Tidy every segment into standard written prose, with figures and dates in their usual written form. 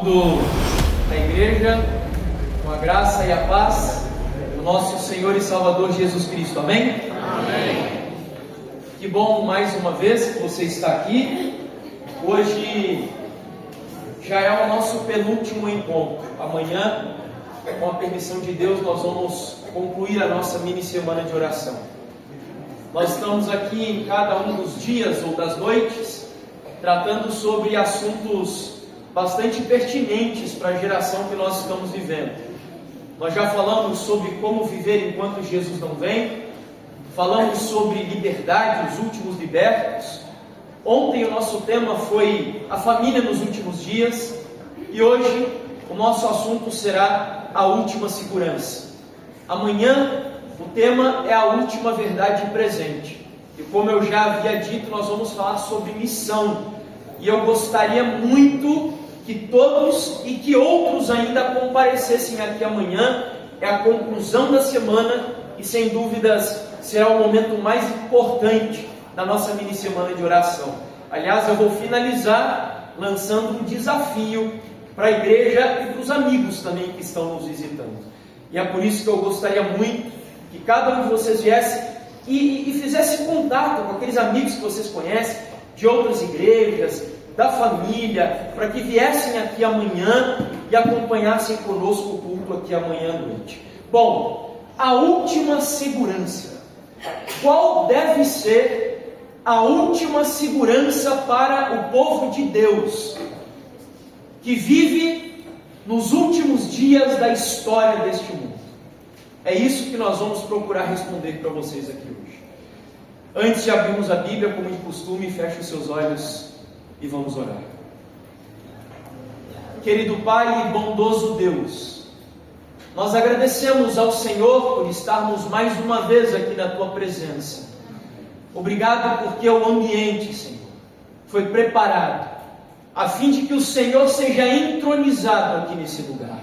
Saúdo a igreja com a graça e a paz do nosso Senhor e Salvador Jesus Cristo. Amém? Amém. Que bom mais uma vez que você está aqui. Hoje já é o nosso penúltimo encontro. Amanhã, com a permissão de Deus, nós vamos concluir a nossa mini semana de oração. Nós estamos aqui em cada um dos dias ou das noites, tratando sobre assuntos bastante pertinentes para a geração que nós estamos vivendo. Nós já falamos sobre como viver enquanto Jesus não vem, falamos sobre liberdade, os últimos libertos. Ontem o nosso tema foi a família nos últimos dias, e hoje o nosso assunto será a última segurança. Amanhã o tema é a última verdade presente, e como eu já havia dito, nós vamos falar sobre missão, e eu gostaria muito que todos e que outros ainda comparecessem aqui amanhã. É a conclusão da semana e sem dúvidas será o momento mais importante da nossa mini semana de oração. Aliás, eu vou finalizar lançando um desafio para a igreja e para os amigos também que estão nos visitando. E é por isso que eu gostaria muito que cada um de vocês viesse e fizesse contato com aqueles amigos que vocês conhecem, de outras igrejas, da família, para que viessem aqui amanhã e acompanhassem conosco o culto aqui amanhã à noite. Bom, a última segurança. Qual deve ser a última segurança para o povo de Deus, que vive nos últimos dias da história deste mundo? É isso que nós vamos procurar responder para vocês aqui hoje. Antes de abrirmos a Bíblia, como de costume, feche os seus olhos e vamos orar. Querido Pai e bondoso Deus, nós agradecemos ao Senhor por estarmos mais uma vez aqui na Tua presença. Obrigado porque o ambiente, Senhor, foi preparado a fim de que o Senhor seja entronizado aqui nesse lugar.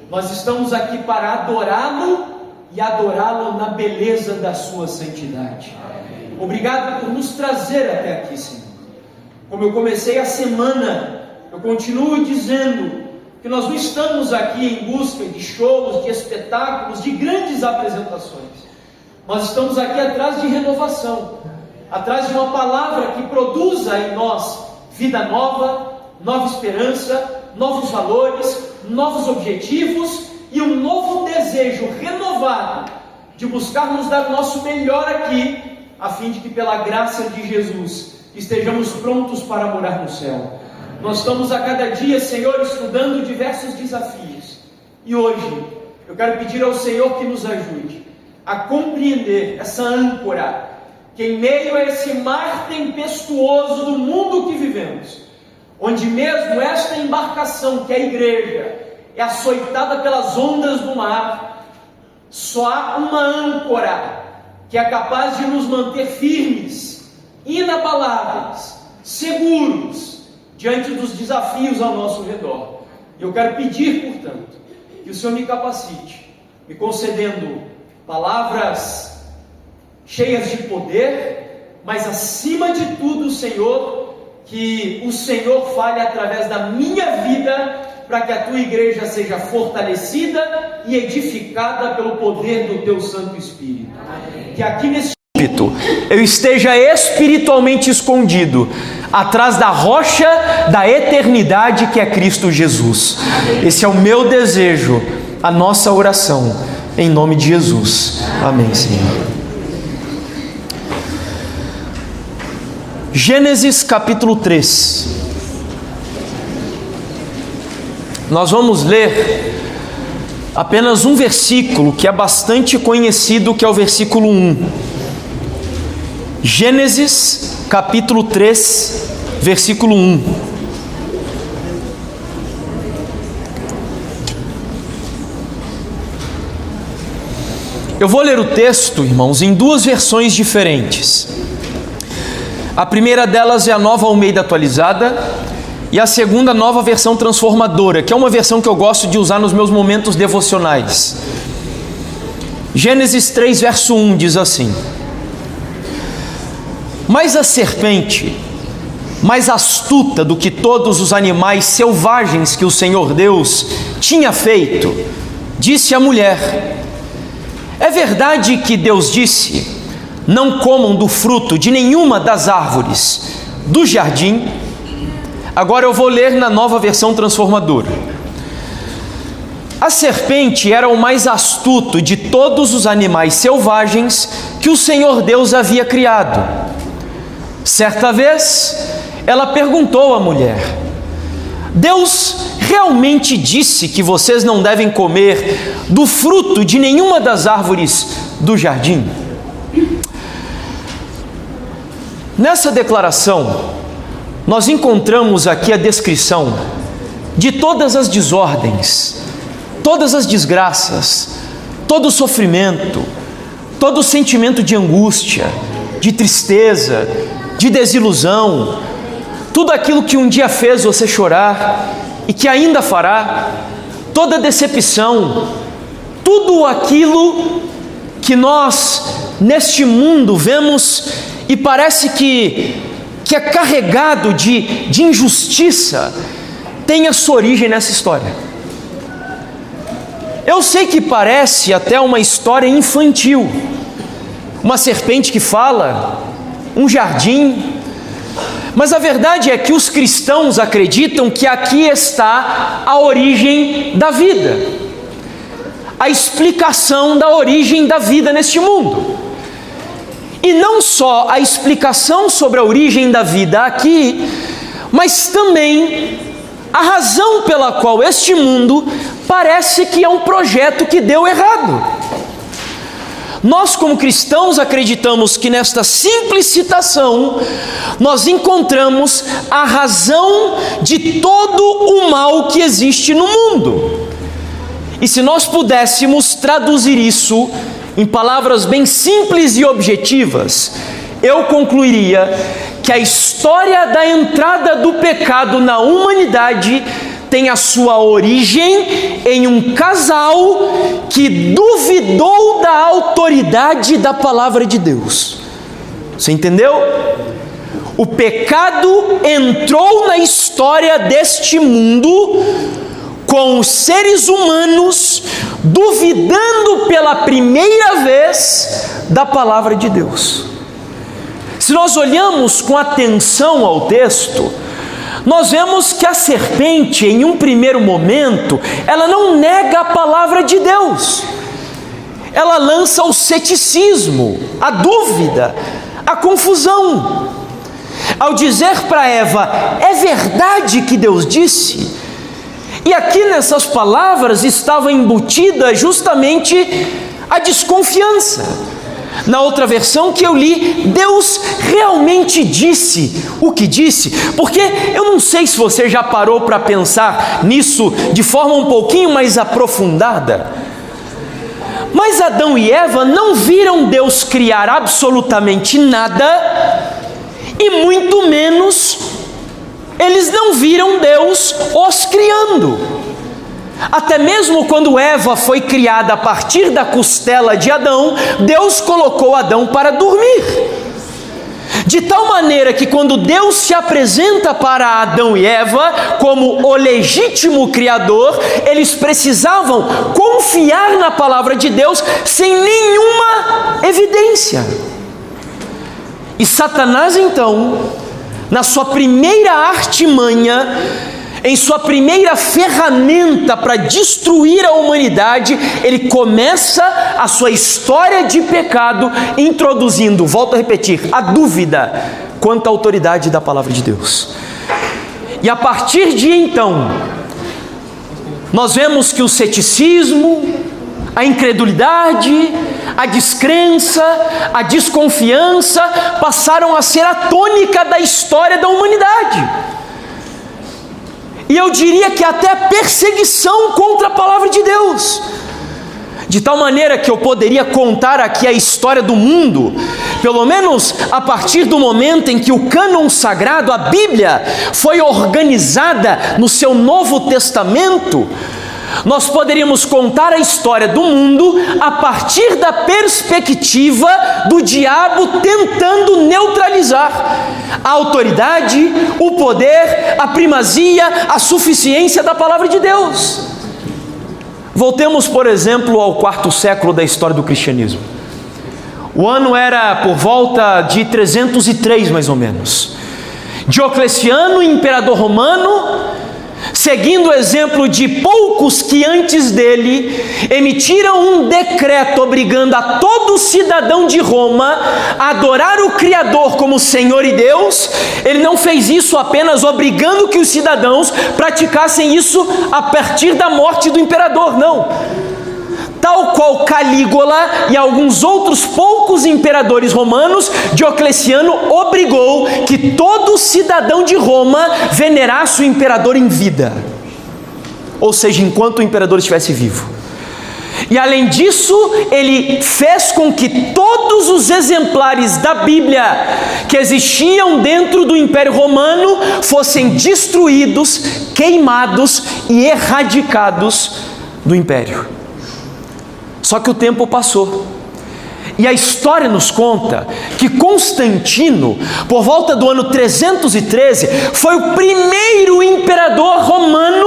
Nós estamos aqui para adorá-lo e adorá-lo na beleza da Sua santidade. Obrigado por nos trazer até aqui, Senhor. Como eu comecei a semana, eu continuo dizendo que nós não estamos aqui em busca de shows, de espetáculos, de grandes apresentações. Nós estamos aqui atrás de renovação, atrás de uma palavra que produza em nós vida nova, nova esperança, novos valores, novos objetivos e um novo desejo renovado de buscarmos dar o nosso melhor aqui, a fim de que pela graça de Jesus estejamos prontos para morar no céu. Nós estamos a cada dia, Senhor, estudando diversos desafios. E hoje, eu quero pedir ao Senhor que nos ajude a compreender essa âncora, que em meio a esse mar tempestuoso do mundo que vivemos, onde mesmo esta embarcação, que é a igreja, é açoitada pelas ondas do mar, só há uma âncora que é capaz de nos manter firmes, inabaláveis, seguros, diante dos desafios ao nosso redor. E eu quero pedir, portanto, que o Senhor me capacite, me concedendo palavras cheias de poder, mas acima de tudo, Senhor, que o Senhor fale através da minha vida, para que a Tua igreja seja fortalecida e edificada pelo poder do Teu Santo Espírito. Amém. Que aqui nesse eu esteja espiritualmente escondido atrás da rocha da eternidade, que é Cristo Jesus. Esse é o meu desejo, a nossa oração, em nome de Jesus. Amém, Senhor. Gênesis capítulo 3. Nós vamos ler apenas um versículo que é bastante conhecido, que é o versículo 1. Gênesis capítulo 3, versículo 1. Eu vou ler o texto, irmãos, em duas versões diferentes. A primeira delas é a Nova Almeida atualizada e a segunda, Nova Versão Transformadora, que é uma versão que eu gosto de usar nos meus momentos devocionais. Gênesis 3, verso 1 diz assim: Mas a serpente mais astuta do que todos os animais selvagens que o Senhor Deus tinha feito, disse à mulher: é verdade que Deus disse: não comam do fruto de nenhuma das árvores do jardim? Agora eu vou ler na Nova Versão Transformadora. A serpente era o mais astuto de todos os animais selvagens que o Senhor Deus havia criado. Certa vez, ela perguntou à mulher: Deus realmente disse que vocês não devem comer do fruto de nenhuma das árvores do jardim? Nessa declaração, nós encontramos aqui a descrição de todas as desordens, todas as desgraças, todo o sofrimento, todo o sentimento de angústia, de tristeza, de desilusão, tudo aquilo que um dia fez você chorar e que ainda fará, toda decepção, tudo aquilo que nós neste mundo vemos e parece que é carregado de injustiça, tem a sua origem nessa história. Eu sei que parece até uma história infantil, uma serpente que fala, um jardim, mas a verdade é que os cristãos acreditam que aqui está a origem da vida, a explicação da origem da vida neste mundo. E não só a explicação sobre a origem da vida aqui, mas também a razão pela qual este mundo parece que é um projeto que deu errado. Nós, como cristãos, acreditamos que nesta simples citação nós encontramos a razão de todo o mal que existe no mundo. E se nós pudéssemos traduzir isso em palavras bem simples e objetivas, eu concluiria que a história da entrada do pecado na humanidade tem a sua origem em um casal que duvidou da autoridade da palavra de Deus. Você entendeu? O pecado entrou na história deste mundo com os seres humanos duvidando pela primeira vez da palavra de Deus. Se nós olhamos com atenção ao texto, nós vemos que a serpente, em um primeiro momento, ela não nega a palavra de Deus. Ela lança o ceticismo, a dúvida, a confusão. Ao dizer para Eva: é verdade que Deus disse? E aqui nessas palavras estava embutida justamente a desconfiança. Na outra versão que eu li, Deus realmente disse o que disse, porque eu não sei se você já parou para pensar nisso de forma um pouquinho mais aprofundada, mas Adão e Eva não viram Deus criar absolutamente nada, e muito menos eles não viram Deus os criando. Até mesmo quando Eva foi criada a partir da costela de Adão, Deus colocou Adão para dormir. De tal maneira que quando Deus se apresenta para Adão e Eva como o legítimo Criador, eles precisavam confiar na palavra de Deus sem nenhuma evidência. E Satanás então, na sua primeira artimanha, em sua primeira ferramenta para destruir a humanidade, ele começa a sua história de pecado introduzindo, volto a repetir, a dúvida quanto à autoridade da palavra de Deus. E a partir de então, nós vemos que o ceticismo, a incredulidade, a descrença, a desconfiança passaram a ser a tônica da história da humanidade. E eu diria que até a perseguição contra a palavra de Deus. De tal maneira que eu poderia contar aqui a história do mundo, pelo menos a partir do momento em que o cânon sagrado, a Bíblia, foi organizada no seu Novo Testamento, nós poderíamos contar a história do mundo a partir da perspectiva do diabo tentando neutralizar a autoridade, o poder, a primazia, a suficiência da palavra de Deus. Voltemos, por exemplo, ao 4º século da história do cristianismo. O ano era por volta de 303, mais ou menos. Diocleciano, imperador romano, seguindo o exemplo de poucos que antes dele, emitiram um decreto obrigando a todo cidadão de Roma a adorar o Criador como Senhor e Deus. Ele não fez isso apenas obrigando que os cidadãos praticassem isso a partir da morte do imperador, não. Tal qual Calígula e alguns outros poucos imperadores romanos, Diocleciano obrigou que todo cidadão de Roma venerasse o imperador em vida, ou seja, enquanto o imperador estivesse vivo. E além disso, ele fez com que todos os exemplares da Bíblia que existiam dentro do Império Romano fossem destruídos, queimados e erradicados do Império. Só que o tempo passou, e a história nos conta que Constantino, por volta do ano 313, foi o primeiro imperador romano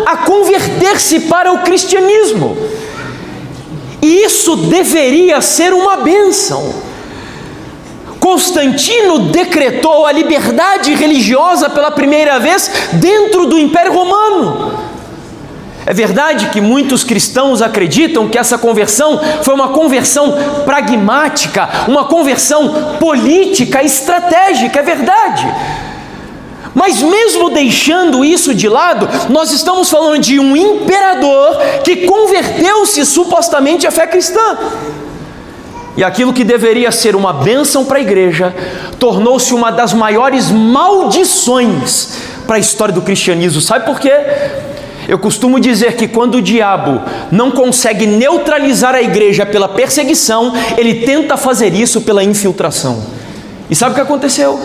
a converter-se para o cristianismo. E isso deveria ser uma bênção. Constantino decretou a liberdade religiosa pela primeira vez dentro do Império Romano. É verdade que muitos cristãos acreditam que essa conversão foi uma conversão pragmática, uma conversão política, estratégica, é verdade. Mas mesmo deixando isso de lado, nós estamos falando de um imperador que converteu-se supostamente à fé cristã. E aquilo que deveria ser uma bênção para a igreja, tornou-se uma das maiores maldições para a história do cristianismo. Sabe por quê? Eu costumo dizer que quando o diabo não consegue neutralizar a igreja pela perseguição, ele tenta fazer isso pela infiltração. E sabe o que aconteceu?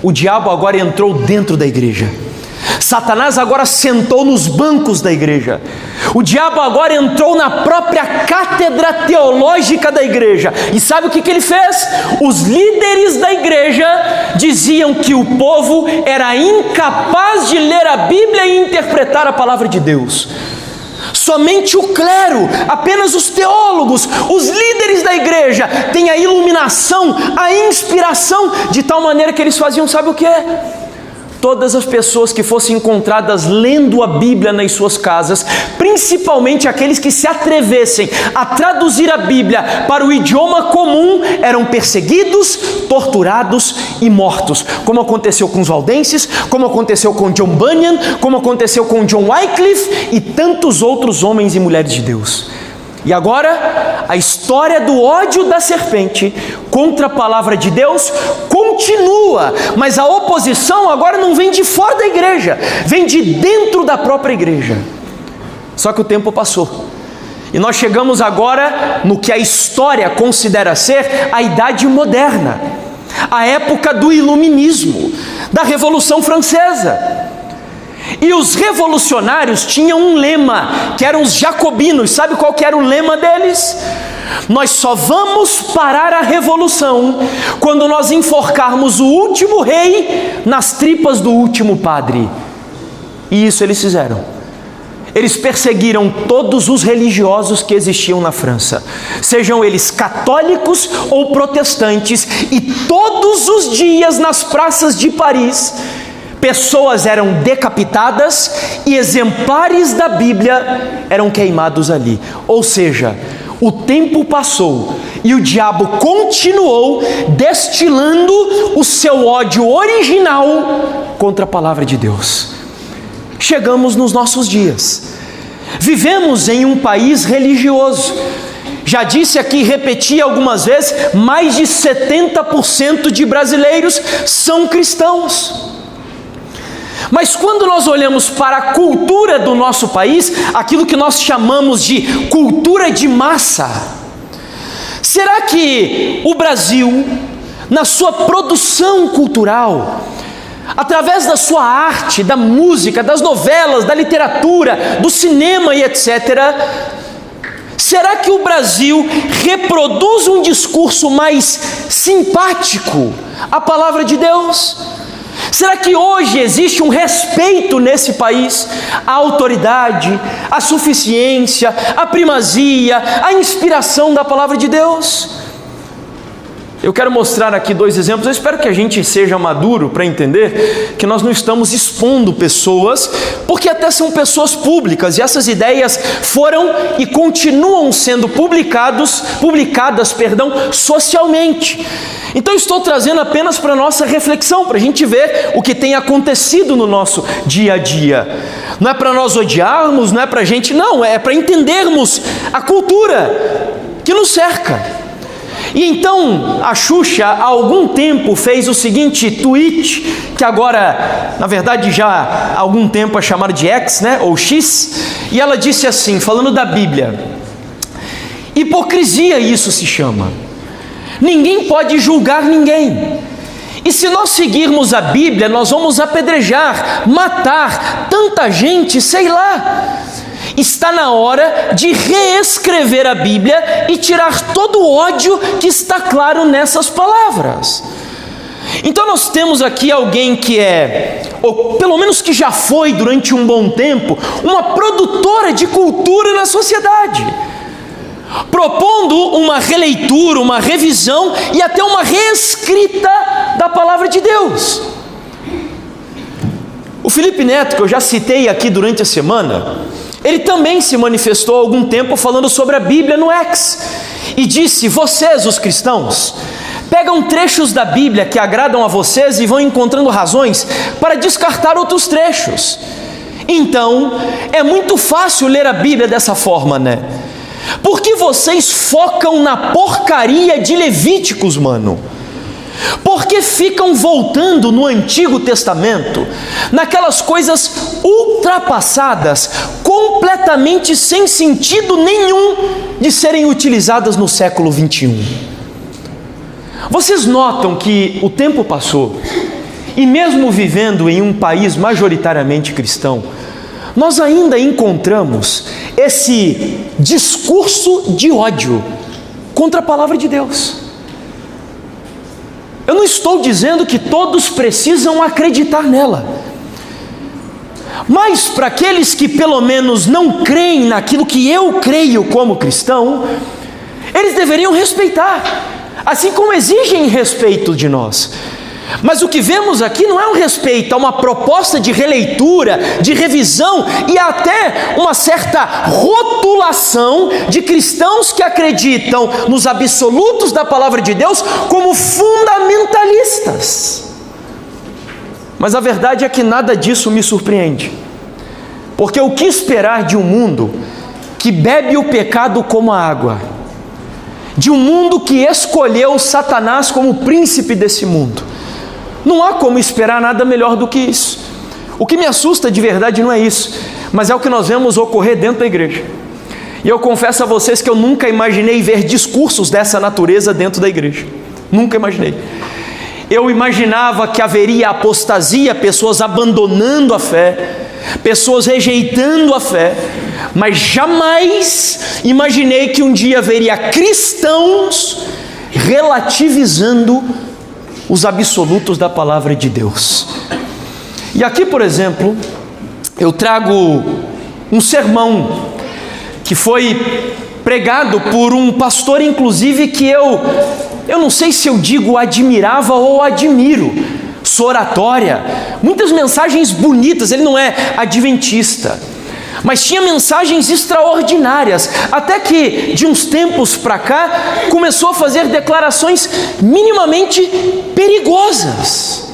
O diabo agora entrou dentro da igreja. Satanás agora sentou nos bancos da igreja. O diabo agora entrou na própria cátedra teológica da igreja. E sabe o que ele fez? Os líderes da igreja diziam que o povo era incapaz de ler a Bíblia e interpretar a palavra de Deus. Somente o clero, apenas os teólogos, os líderes da igreja têm a iluminação, a inspiração, de tal maneira que eles faziam, sabe o que? Todas as pessoas que fossem encontradas lendo a Bíblia nas suas casas, principalmente aqueles que se atrevessem a traduzir a Bíblia para o idioma comum, eram perseguidos, torturados e mortos, como aconteceu com os valdenses, como aconteceu com John Bunyan, como aconteceu com John Wycliffe e tantos outros homens e mulheres de Deus. E agora, a história do ódio da serpente contra a palavra de Deus continua, mas a oposição agora não vem de fora da igreja, vem de dentro da própria igreja. Só que o tempo passou, e nós chegamos agora no que a história considera ser a Idade Moderna, a época do Iluminismo, da Revolução Francesa. E os revolucionários tinham um lema, que eram os jacobinos. Sabe qual que era o lema deles? Nós só vamos parar a revolução quando nós enforcarmos o último rei nas tripas do último padre. E isso eles fizeram. Eles perseguiram todos os religiosos que existiam na França, sejam eles católicos ou protestantes, e todos os dias nas praças de Paris, pessoas eram decapitadas e exemplares da Bíblia eram queimados ali. Ou seja, o tempo passou e o diabo continuou destilando o seu ódio original contra a palavra de Deus. Chegamos nos nossos dias. Vivemos em um país religioso. Já disse aqui e repeti algumas vezes, mais de 70% de brasileiros são cristãos. Mas quando nós olhamos para a cultura do nosso país, aquilo que nós chamamos de cultura de massa, será que o Brasil, na sua produção cultural, através da sua arte, da música, das novelas, da literatura, do cinema e etc., será que o Brasil reproduz um discurso mais simpático à palavra de Deus? Será que hoje existe um respeito nesse país à autoridade, à suficiência, à primazia, à inspiração da palavra de Deus? Eu quero mostrar aqui 2 exemplos. Eu espero que a gente seja maduro para entender que nós não estamos expondo pessoas, porque até são pessoas públicas, e essas ideias foram e continuam sendo publicadas, socialmente. Então eu estou trazendo apenas para a nossa reflexão, para a gente ver o que tem acontecido no nosso dia a dia. Não é para nós odiarmos, não é para a gente, não, é para entendermos a cultura que nos cerca. E então a Xuxa há algum tempo fez o seguinte tweet, que agora, na verdade já há algum tempo é chamado de X, ou X, e ela disse assim, falando da Bíblia: hipocrisia isso se chama. Ninguém pode julgar ninguém. E se nós seguirmos a Bíblia, nós vamos apedrejar, matar tanta gente, sei lá. Está na hora de reescrever a Bíblia e tirar todo o ódio que está claro nessas palavras. Então nós temos aqui alguém que ou pelo menos que já foi durante um bom tempo, uma produtora de cultura na sociedade, propondo uma releitura, uma revisão e até uma reescrita da palavra de Deus. O Felipe Neto, que eu já citei aqui durante a semana, ele também se manifestou há algum tempo falando sobre a Bíblia no X, e disse: vocês, os cristãos, pegam trechos da Bíblia que agradam a vocês e vão encontrando razões para descartar outros trechos. Então, é muito fácil ler a Bíblia dessa forma, né? Porque vocês focam na porcaria de Levíticos, mano? Porque ficam voltando no Antigo Testamento, naquelas coisas ultrapassadas, completamente sem sentido nenhum de serem utilizadas no século 21. Vocês notam que o tempo passou, e mesmo vivendo em um país majoritariamente cristão, nós ainda encontramos esse discurso de ódio contra a palavra de Deus. Eu não estou dizendo que todos precisam acreditar nela, mas para aqueles que pelo menos não creem naquilo que eu creio como cristão, eles deveriam respeitar, assim como exigem respeito de nós. Mas o que vemos aqui não é um respeito, é uma proposta de releitura, de revisão e até uma certa rotulação de cristãos que acreditam nos absolutos da palavra de Deus como fundamentalistas. Mas a verdade é que nada disso me surpreende, porque o que esperar de um mundo que bebe o pecado como a água, de um mundo que escolheu Satanás como príncipe desse mundo? Não há como esperar nada melhor do que isso. O que me assusta de verdade não é isso, mas é o que nós vemos ocorrer dentro da igreja. E eu confesso a vocês que eu nunca imaginei ver discursos dessa natureza dentro da igreja. Nunca imaginei. Eu imaginava que haveria apostasia, pessoas abandonando a fé, pessoas rejeitando a fé, mas jamais imaginei que um dia haveria cristãos relativizando os absolutos da palavra de Deus. E aqui, por exemplo, eu trago um sermão que foi pregado por um pastor, inclusive, que eu não sei se eu digo admirava ou admiro sua oratória, muitas mensagens bonitas. Ele não é adventista, mas tinha mensagens extraordinárias, até que de uns tempos para cá começou a fazer declarações minimamente perigosas,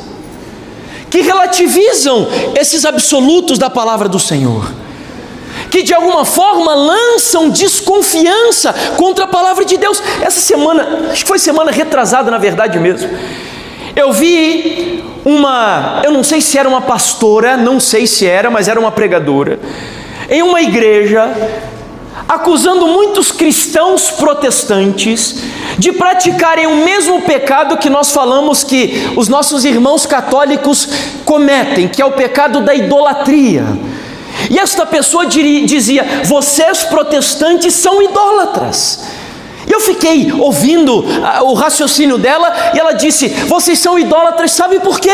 que relativizam esses absolutos da palavra do Senhor, que de alguma forma lançam desconfiança contra a palavra de Deus. Essa semana, acho que foi semana retrasada, na verdade mesmo, eu vi eu não sei se era uma pastora, não sei se era, mas era uma pregadora, em uma igreja, acusando muitos cristãos protestantes de praticarem o mesmo pecado que nós falamos que os nossos irmãos católicos cometem, que é o pecado da idolatria. E esta pessoa dizia: vocês protestantes são idólatras. E eu fiquei ouvindo o raciocínio dela, e ela disse: vocês são idólatras, sabe por quê?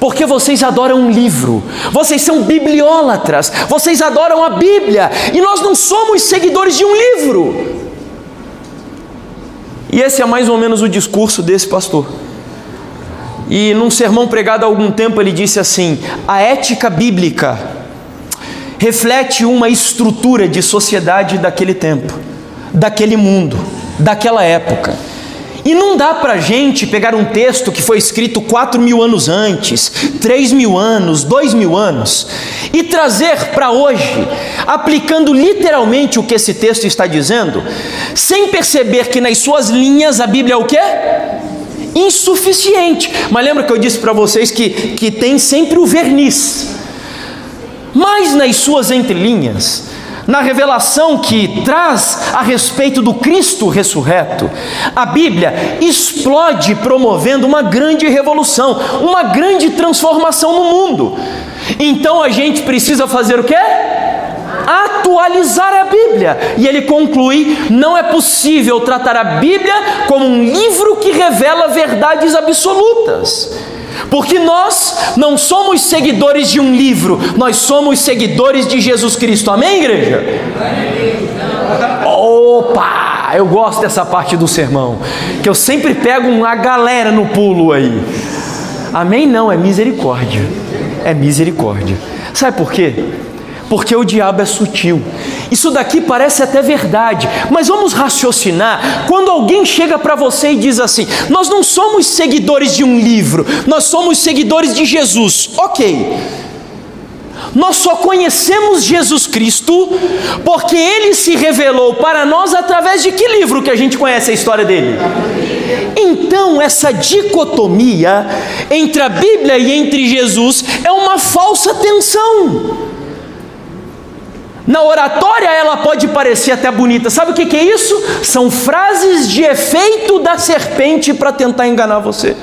Porque vocês adoram um livro, vocês são bibliólatras, vocês adoram a Bíblia, e nós não somos seguidores de um livro. E esse é mais ou menos o discurso desse pastor. E num sermão pregado há algum tempo ele disse assim: a ética bíblica reflete uma estrutura de sociedade daquele tempo, daquele mundo, daquela época. E não dá para a gente pegar um texto que foi escrito 4.000 anos antes, 3.000 anos, 2.000 anos, e trazer para hoje, aplicando literalmente o que esse texto está dizendo, sem perceber que nas suas linhas a Bíblia é o quê? Insuficiente. Mas lembra que eu disse para vocês que tem sempre o verniz. Mas nas suas entrelinhas, na revelação que traz a respeito do Cristo ressurreto, a Bíblia explode promovendo uma grande revolução, uma grande transformação no mundo. Então a gente precisa fazer o quê? Atualizar a Bíblia. E ele conclui: não é possível tratar a Bíblia como um livro que revela verdades absolutas. Porque nós não somos seguidores de um livro, nós somos seguidores de Jesus Cristo. Amém, igreja? Opa! Eu gosto dessa parte do sermão, que eu sempre pego uma galera no pulo aí. Amém? Não, é misericórdia. É misericórdia. Sabe por quê? Porque o diabo é sutil. Isso daqui parece até verdade, mas vamos raciocinar. Quando alguém chega para você e diz assim: nós não somos seguidores de um livro, nós somos seguidores de Jesus. Ok, nós só conhecemos Jesus Cristo porque Ele se revelou para nós através de que livro que a gente conhece a história dele? Então essa dicotomia entre a Bíblia e entre Jesus é uma falsa tensão. Na oratória ela pode parecer até bonita. Sabe o que é isso? São frases de efeito da serpente para tentar enganar você.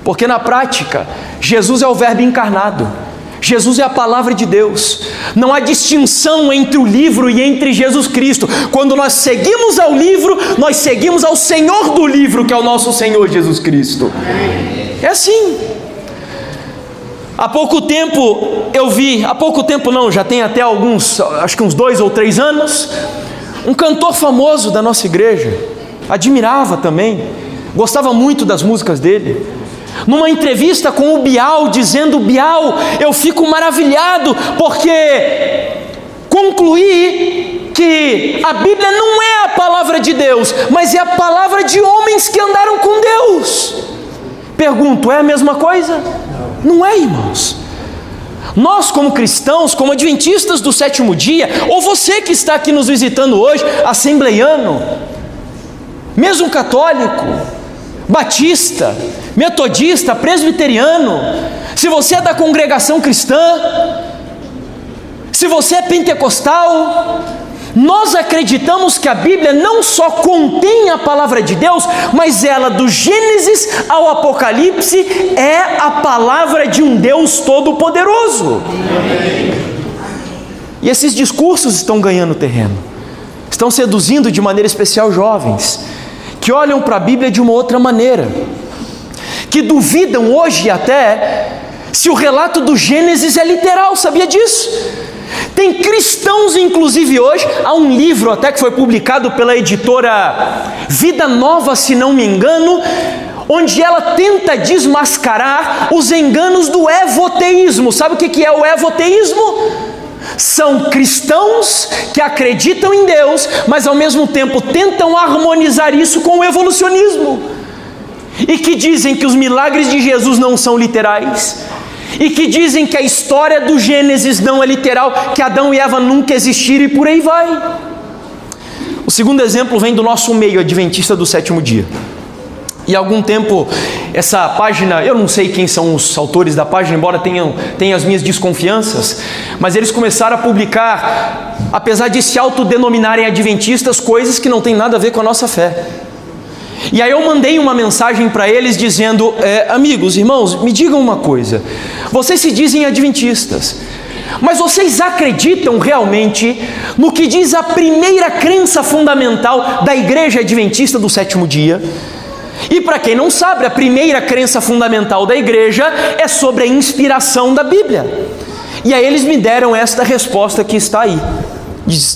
Porque na prática, Jesus é o Verbo encarnado. Jesus é a palavra de Deus. Não há distinção entre o livro e entre Jesus Cristo. Quando nós seguimos ao livro, nós seguimos ao Senhor do livro, que é o nosso Senhor Jesus Cristo. É assim. Há pouco tempo eu vi, há pouco tempo não, já tem até alguns, acho que uns 2 ou 3 anos, um cantor famoso da nossa igreja, admirava também, gostava muito das músicas dele, numa entrevista com o Bial, dizendo: Bial, eu fico maravilhado porque concluí que a Bíblia não é a palavra de Deus, mas é a palavra de homens que andaram com Deus. Pergunto, é a mesma coisa? Não é, irmãos. Nós como cristãos, como adventistas do sétimo dia, ou você que está aqui nos visitando hoje, assembleiano, mesmo católico, batista, metodista, presbiteriano, se você é da congregação cristã, se você é pentecostal, nós acreditamos que a Bíblia não só contém a palavra de Deus, mas ela, do Gênesis ao Apocalipse, é a palavra de um Deus todo-poderoso. E esses discursos estão ganhando terreno, estão seduzindo de maneira especial jovens, que olham para a Bíblia de uma outra maneira, que duvidam hoje até se o relato do Gênesis é literal. Sabia disso? Tem cristãos, inclusive hoje, há um livro até que foi publicado pela editora Vida Nova, se não me engano, onde ela tenta desmascarar os enganos do evoteísmo. Sabe o que é o evoteísmo? São cristãos que acreditam em Deus, mas ao mesmo tempo tentam harmonizar isso com o evolucionismo, e que dizem que os milagres de Jesus não são literais, e que dizem que a história do Gênesis não é literal, que Adão e Eva nunca existiram, e por aí vai. O segundo exemplo vem do nosso meio adventista do sétimo dia. E há algum tempo, essa página, eu não sei quem são os autores da página, embora tenha as minhas desconfianças, mas eles começaram a publicar, apesar de se autodenominarem adventistas, coisas que não tem nada a ver com a nossa fé. E aí eu mandei uma mensagem para eles dizendo, amigos, irmãos, me digam uma coisa, vocês se dizem adventistas, mas vocês acreditam realmente no que diz a primeira crença fundamental da Igreja Adventista do Sétimo Dia? E para quem não sabe, a primeira crença fundamental da igreja é sobre a inspiração da Bíblia. E aí eles me deram esta resposta que está aí.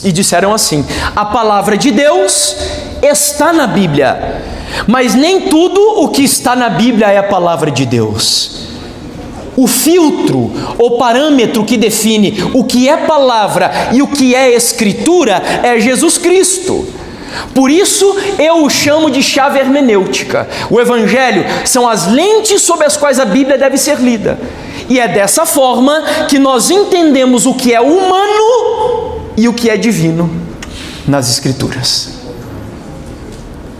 E disseram assim: a palavra de Deus está na Bíblia, mas nem tudo o que está na Bíblia é a palavra de Deus. O filtro, o parâmetro que define o que é palavra e o que é escritura é Jesus Cristo. Por isso eu o chamo de chave hermenêutica. O Evangelho são as lentes sob as quais a Bíblia deve ser lida. E é dessa forma que nós entendemos o que é humano e o que é divino nas Escrituras.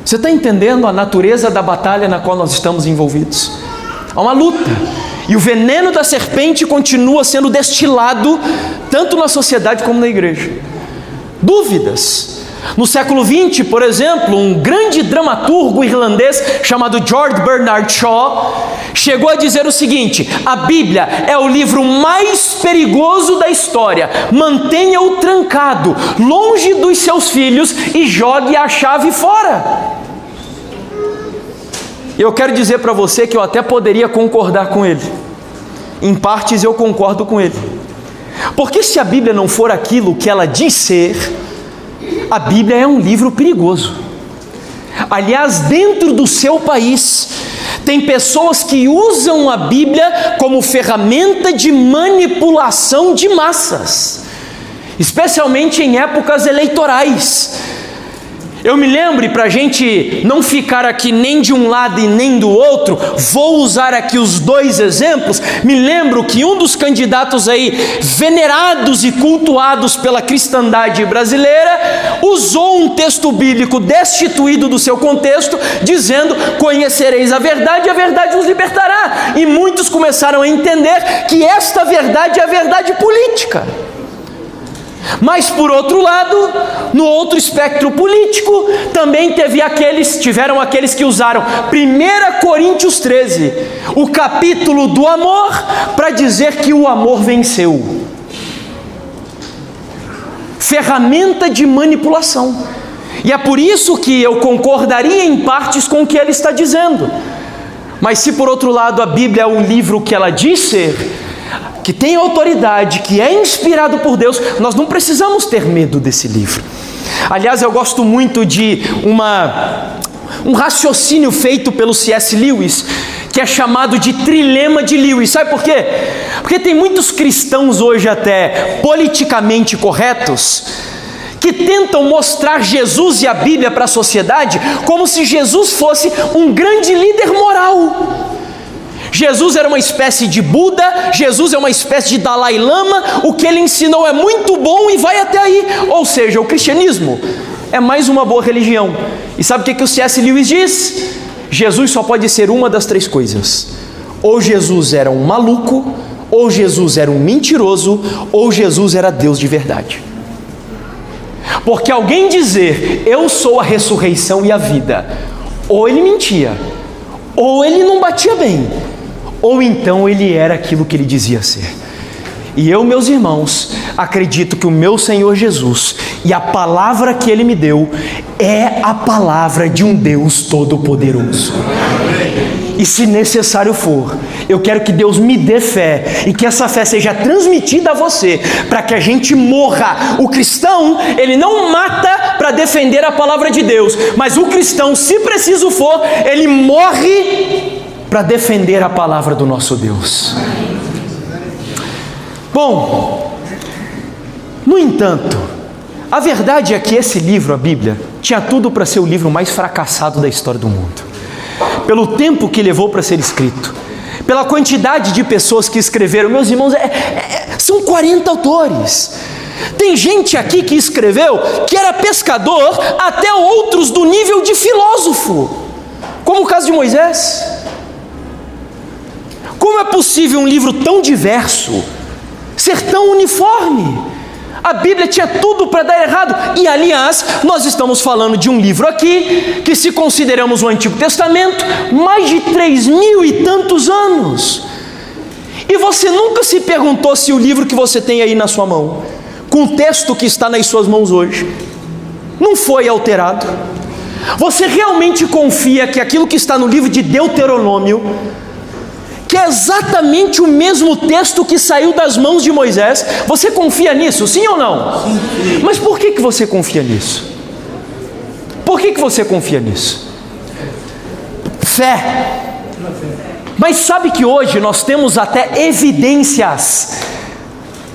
Você está entendendo a natureza da batalha na qual nós estamos envolvidos? Há uma luta. E o veneno da serpente continua sendo destilado tanto na sociedade como na igreja. Dúvidas. No século XX, por exemplo, um grande dramaturgo irlandês chamado George Bernard Shaw chegou a dizer o seguinte: a Bíblia é o livro mais perigoso da história, mantenha-o trancado, longe dos seus filhos e jogue a chave fora. Eu quero dizer para você que eu até poderia concordar com ele. Em partes eu concordo com ele. Porque se a Bíblia não for aquilo que ela diz ser, a Bíblia é um livro perigoso. Aliás, dentro do seu país, tem pessoas que usam a Bíblia como ferramenta de manipulação de massas, especialmente em épocas eleitorais. Eu me lembro, para a gente não ficar aqui nem de um lado e nem do outro, vou usar aqui os dois exemplos. Me lembro que um dos candidatos aí, venerados e cultuados pela cristandade brasileira, usou um texto bíblico destituído do seu contexto, dizendo: conhecereis a verdade e a verdade os libertará. E muitos começaram a entender que esta verdade é a verdade política. Mas por outro lado, no outro espectro político, também tiveram aqueles que usaram 1 Coríntios 13, o capítulo do amor, para dizer que o amor venceu. Ferramenta de manipulação. E é por isso que eu concordaria em partes com o que ele está dizendo. Mas se por outro lado a Bíblia é um livro que ela diz ser, que tem autoridade, que é inspirado por Deus, nós não precisamos ter medo desse livro. Aliás, eu gosto muito de um raciocínio feito pelo C.S. Lewis, que é chamado de trilema de Lewis. Sabe por quê? Porque tem muitos cristãos hoje até politicamente corretos, que tentam mostrar Jesus e a Bíblia para a sociedade como se Jesus fosse um grande líder moral. Jesus era uma espécie de Buda, Jesus é uma espécie de Dalai Lama, o que ele ensinou é muito bom e vai até aí. Ou seja, o cristianismo é mais uma boa religião. E sabe o que o C.S. Lewis diz? Jesus só pode ser uma das três coisas: ou Jesus era um maluco, ou Jesus era um mentiroso, ou Jesus era Deus de verdade. Porque alguém dizer eu sou a ressurreição e a vida, ou ele mentia, ou ele não batia bem, ou então ele era aquilo que ele dizia ser. E eu, meus irmãos, acredito que o meu Senhor Jesus e a palavra que Ele me deu é a palavra de um Deus todo-poderoso. E se necessário for, eu quero que Deus me dê fé e que essa fé seja transmitida a você, para que a gente morra. O cristão, ele não mata para defender a palavra de Deus, mas o cristão, se preciso for, ele morre para defender a palavra do nosso Deus. Bom, no entanto, a verdade é que esse livro, a Bíblia, tinha tudo para ser o livro mais fracassado da história do mundo. Pelo tempo que levou para ser escrito, pela quantidade de pessoas que escreveram. Meus irmãos, são 40 autores. Tem gente aqui que escreveu que era pescador, até outros do nível de filósofo. como o caso de Moisés. Como é possível um livro tão diverso ser tão uniforme? A Bíblia tinha tudo para dar errado. E aliás, nós estamos falando de um livro aqui, que se consideramos o Antigo Testamento, mais de 3.000 e tantos anos. E você nunca se perguntou se o livro que você tem aí na sua mão, com o texto que está nas suas mãos hoje, não foi alterado? Você realmente confia que aquilo que está no livro de Deuteronômio, que é exatamente o mesmo texto que saiu das mãos de Moisés, você confia nisso, sim ou não? Sim. Mas por que você confia nisso? Por que você confia nisso? Fé. Mas sabe que hoje nós temos até evidências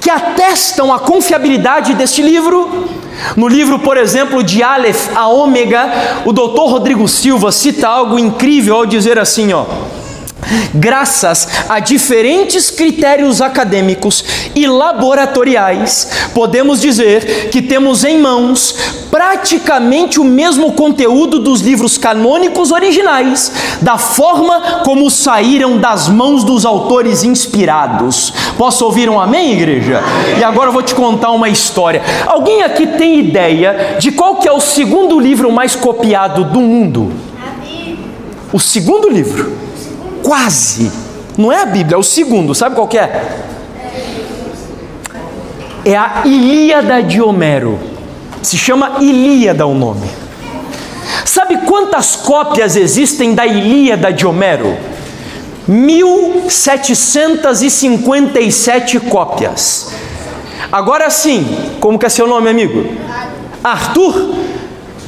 que atestam a confiabilidade deste livro? No livro, por exemplo, de Aleph a Ômega, o Dr. Rodrigo Silva cita algo incrível ao dizer assim, graças a diferentes critérios acadêmicos e laboratoriais, podemos dizer que temos em mãos praticamente o mesmo conteúdo dos livros canônicos originais, da forma como saíram das mãos dos autores inspirados. Posso ouvir um amém, igreja? E agora eu vou te contar uma história. Alguém aqui tem ideia de qual que é o segundo livro mais copiado do mundo? O segundo livro? Quase. Não é a Bíblia, é o segundo. Sabe qual que é? É a Ilíada de Homero. Se chama Ilíada o nome. Sabe quantas cópias existem da Ilíada de Homero? 1757 cópias. Agora sim, como que é seu nome, amigo? Arthur?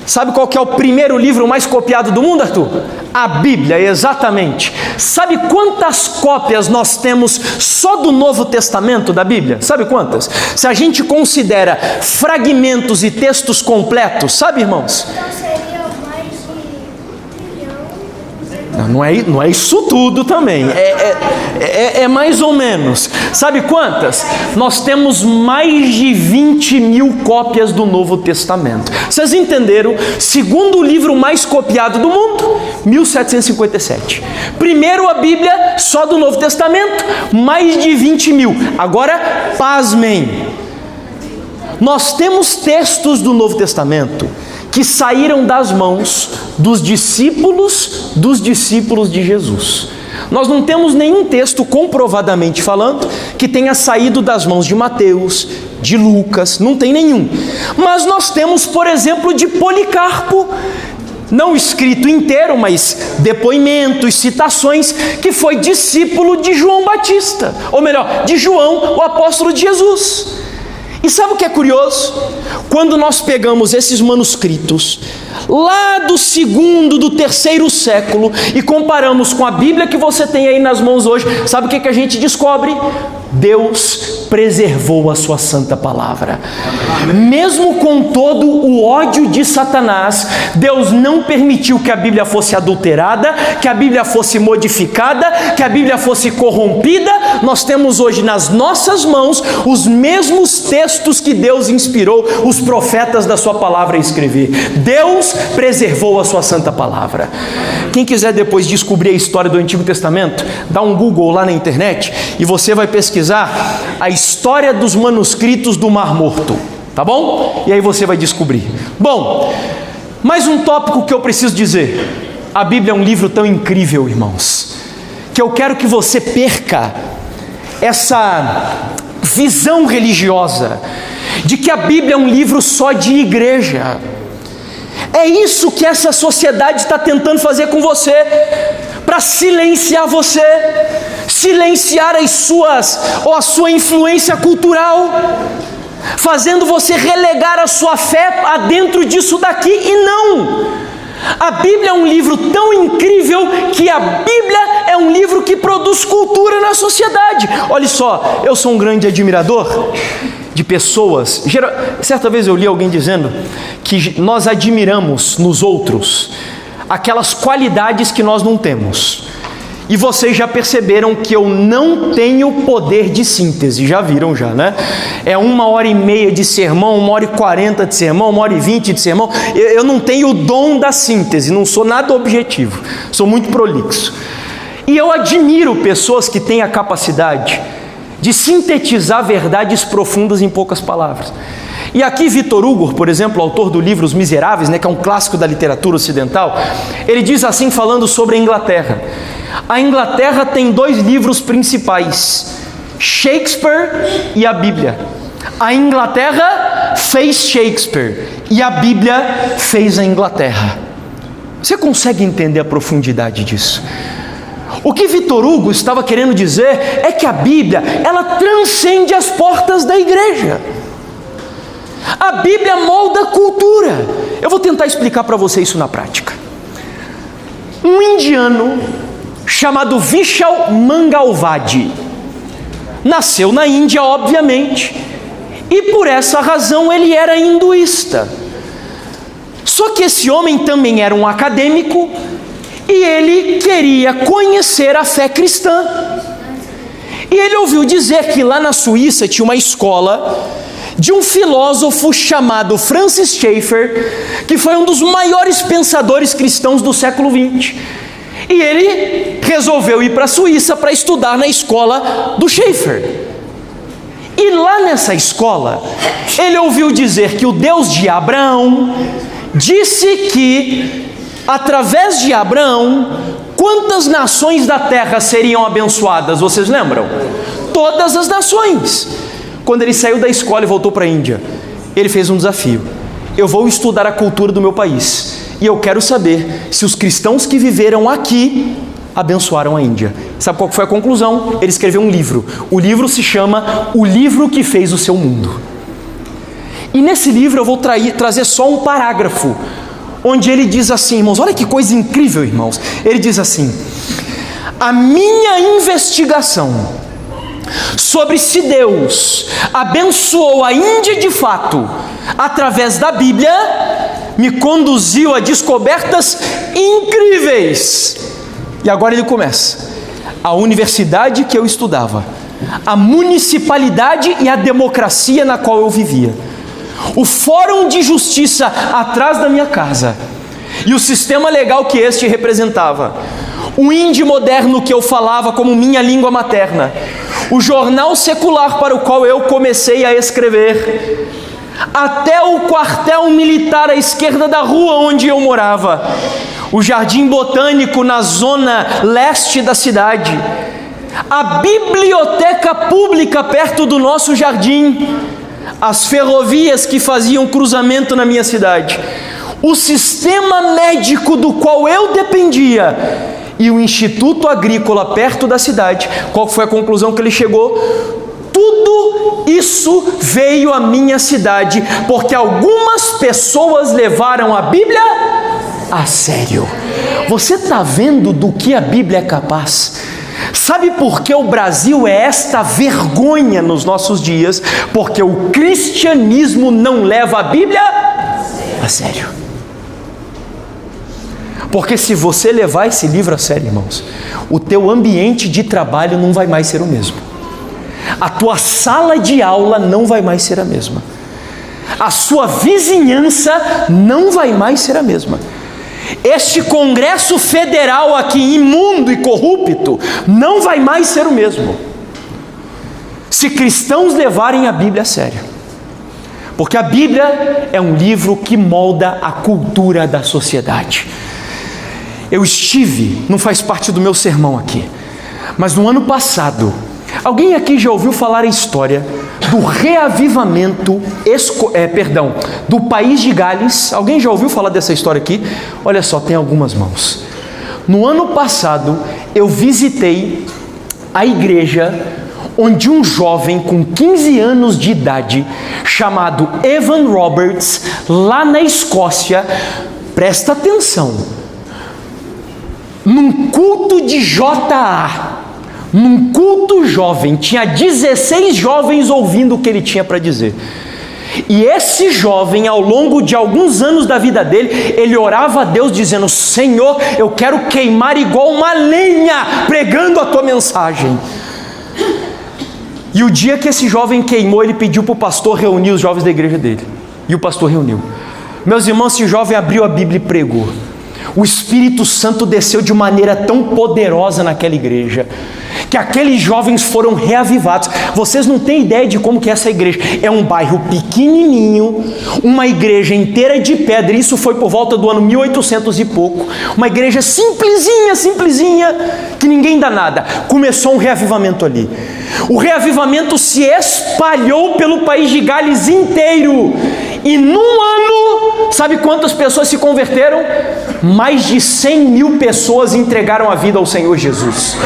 Sabe qual que é o primeiro livro mais copiado do mundo, Arthur? A Bíblia, exatamente. Sabe quantas cópias nós temos só do Novo Testamento da Bíblia? Sabe quantas? Se a gente considera fragmentos e textos completos, sabe, irmãos? Então seria mais de 1 milhão. Não é isso tudo também, é mais ou menos. Sabe quantas? Nós temos mais de 20.000 cópias do Novo Testamento. Vocês entenderam? Segundo livro mais copiado do mundo, 1757. Primeiro a Bíblia, só do Novo Testamento, mais de 20.000. Agora, pasmem, nós temos textos do Novo Testamento que saíram das mãos dos discípulos de Jesus. Nós não temos nenhum texto comprovadamente falando que tenha saído das mãos de Mateus, de Lucas, não tem nenhum. Mas nós temos, por exemplo, de Policarpo, não escrito inteiro, mas depoimentos, citações, que foi discípulo de João Batista, ou melhor, de João, o apóstolo de Jesus. E sabe o que é curioso? Quando nós pegamos esses manuscritos lá do 2º, do 3º século e comparamos com a Bíblia que você tem aí nas mãos hoje, sabe o que a gente descobre? Deus preservou a sua santa palavra. Mesmo com todo o ódio de Satanás, Deus não permitiu que a Bíblia fosse adulterada, que a Bíblia fosse modificada, que a Bíblia fosse corrompida. Nós temos hoje nas nossas mãos os mesmos textos que Deus inspirou os profetas da sua palavra a escrever. Deus preservou a sua santa palavra. Quem quiser depois descobrir a história do Antigo Testamento, dá um Google lá na internet e você vai pesquisar a história dos manuscritos do Mar Morto, tá bom? E aí você vai descobrir. Bom, mais um tópico que eu preciso dizer. A Bíblia é um livro tão incrível, irmãos, que eu quero que você perca essa visão religiosa de que a Bíblia é um livro só de igreja. É isso que essa sociedade está tentando fazer com você, para silenciar você, silenciar a sua influência cultural, fazendo você relegar a sua fé a dentro disso daqui. E não! A Bíblia é um livro tão incrível que a Bíblia é um livro que produz cultura na sociedade. Olha só, eu sou um grande admirador de pessoas. Certa vez eu li alguém dizendo que nós admiramos nos outros aquelas qualidades que nós não temos. E vocês já perceberam que eu não tenho poder de síntese, já viram já, né? É 1h30 de sermão, 1h40 de sermão, 1h20 de sermão. Eu não tenho o dom da síntese, não sou nada objetivo, sou muito prolixo. E eu admiro pessoas que têm a capacidade de sintetizar verdades profundas em poucas palavras. E aqui Victor Hugo, por exemplo, autor do livro Os Miseráveis, né, que é um clássico da literatura ocidental, ele diz assim, falando sobre a Inglaterra: a Inglaterra tem 2 livros principais, Shakespeare e a Bíblia. A Inglaterra fez Shakespeare e a Bíblia fez a Inglaterra. Você consegue entender a profundidade disso? O que Victor Hugo estava querendo dizer é que a Bíblia, ela transcende as portas da igreja. A Bíblia molda a cultura. Eu vou tentar explicar para você isso na prática. Um indiano chamado Vishal Mangalwadi nasceu na Índia, obviamente, e por essa razão ele era hinduísta. Só que esse homem também era um acadêmico e ele queria conhecer a fé cristã. E ele ouviu dizer que lá na Suíça tinha uma escola de um filósofo chamado Francis Schaeffer, que foi um dos maiores pensadores cristãos do século XX. E ele resolveu ir para a Suíça para estudar na escola do Schaeffer. E lá nessa escola, ele ouviu dizer que o Deus de Abraão disse que, através de Abraão, quantas nações da terra seriam abençoadas? Vocês lembram? Todas as nações. Quando ele saiu da escola e voltou para a Índia, ele fez um desafio: eu vou estudar a cultura do meu país e eu quero saber se os cristãos que viveram aqui abençoaram a Índia. Sabe qual foi a conclusão? Ele escreveu um livro. O livro se chama O Livro que Fez o Seu Mundo. E nesse livro eu vou trazer só um parágrafo, onde ele diz assim, irmãos, olha que coisa incrível, irmãos. Ele diz assim: a minha investigação sobre se Deus abençoou a Índia de fato através da Bíblia me conduziu a descobertas incríveis. E agora ele começa: a universidade que eu estudava, a municipalidade e a democracia na qual eu vivia, o fórum de justiça atrás da minha casa e o sistema legal que este representava, o hindi moderno que eu falava como minha língua materna, o jornal secular para o qual eu comecei a escrever, até o quartel militar à esquerda da rua onde eu morava, o jardim botânico na zona leste da cidade, a biblioteca pública perto do nosso jardim, as ferrovias que faziam cruzamento na minha cidade, o sistema médico do qual eu dependia e o Instituto Agrícola perto da cidade. Qual foi a conclusão que ele chegou? Tudo isso veio à minha cidade porque algumas pessoas levaram a Bíblia a sério. Você está vendo do que a Bíblia é capaz? Sabe por que o Brasil é esta vergonha nos nossos dias? Porque o cristianismo não leva a Bíblia a sério. Porque se você levar esse livro a sério, irmãos, o teu ambiente de trabalho não vai mais ser o mesmo. A tua sala de aula não vai mais ser a mesma. A sua vizinhança não vai mais ser a mesma. Este Congresso Federal aqui, imundo e corrupto, não vai mais ser o mesmo se cristãos levarem a Bíblia a sério. Porque a Bíblia é um livro que molda a cultura da sociedade. Eu estive, não faz parte do meu sermão aqui, mas no ano passado, alguém aqui já ouviu falar a história do reavivamento, do país de Gales? Alguém já ouviu falar dessa história aqui? Olha só, tem algumas mãos. No ano passado, eu visitei a igreja onde um jovem com 15 anos de idade, chamado Evan Roberts, lá na Escócia, presta atenção, num culto de JA, num culto jovem, tinha 16 jovens ouvindo o que ele tinha para dizer. E esse jovem, ao longo de alguns anos da vida dele, ele orava a Deus dizendo: Senhor, eu quero queimar igual uma lenha, pregando a tua mensagem. E o dia que esse jovem queimou, ele pediu para o pastor reunir os jovens da igreja dele. E o pastor reuniu. Meus irmãos, esse jovem abriu a Bíblia e pregou. O Espírito Santo desceu de maneira tão poderosa naquela igreja, que aqueles jovens foram reavivados. Vocês não têm ideia de como que é essa igreja. É um bairro pequenininho, uma igreja inteira de pedra. Isso foi por volta do ano 1800 e pouco. Uma igreja simplesinha, que ninguém dá nada. Começou um reavivamento ali. O reavivamento se espalhou pelo país de Gales inteiro. E num ano, sabe quantas pessoas se converteram? Mais de 100.000 pessoas entregaram a vida ao Senhor Jesus.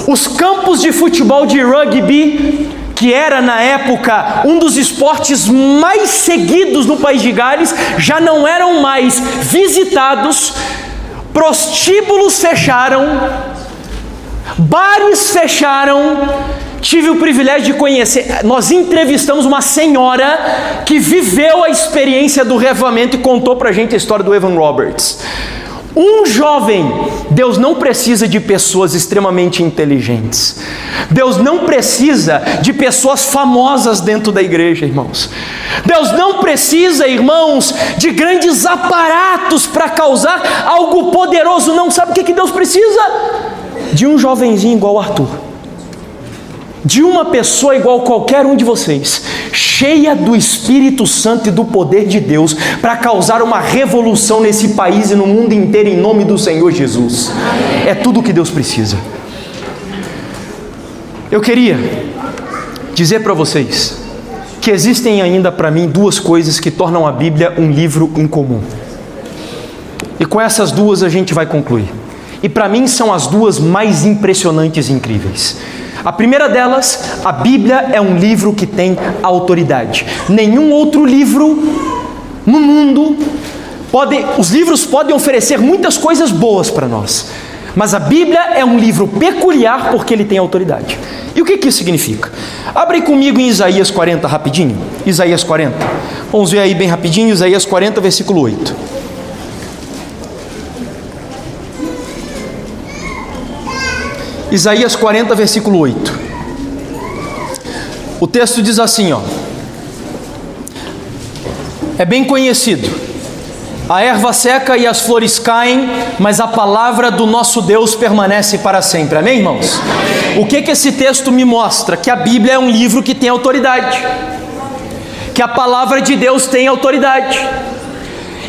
Os campos de futebol de rugby, que era na época um dos esportes mais seguidos no país de Gales, já não eram mais visitados. Prostíbulos fecharam, bares fecharam. Tive o privilégio de conhecer, nós entrevistamos uma senhora que viveu a experiência do reavivamento e contou pra gente a história do Evan Roberts. Um jovem, Deus não precisa de pessoas extremamente inteligentes. Deus não precisa de pessoas famosas dentro da igreja, irmãos. Deus não precisa, irmãos, de grandes aparatos para causar algo poderoso. Não, sabe o que Deus precisa? De um jovenzinho igual Arthur. De uma pessoa igual qualquer um de vocês, cheia do Espírito Santo e do poder de Deus, para causar uma revolução nesse país e no mundo inteiro, em nome do Senhor Jesus. É tudo o que Deus precisa. Eu queria dizer para vocês que existem ainda para mim duas coisas que tornam a Bíblia um livro incomum. E com essas duas a gente vai concluir. E para mim são as duas mais impressionantes e incríveis. A primeira delas, a Bíblia é um livro que tem autoridade. Nenhum outro livro no mundo os livros podem oferecer muitas coisas boas para nós, mas a Bíblia é um livro peculiar porque ele tem autoridade. E o que isso significa? Abre comigo em Isaías 40 rapidinho. Isaías 40. Vamos ver aí bem rapidinho, Isaías 40, versículo 8. Isaías 40, versículo 8. O texto diz assim, ó: é bem conhecido, a erva seca e as flores caem, mas a palavra do nosso Deus permanece para sempre. Amém, irmãos? O que esse texto me mostra? Que a Bíblia é um livro que tem autoridade, que a palavra de Deus tem autoridade.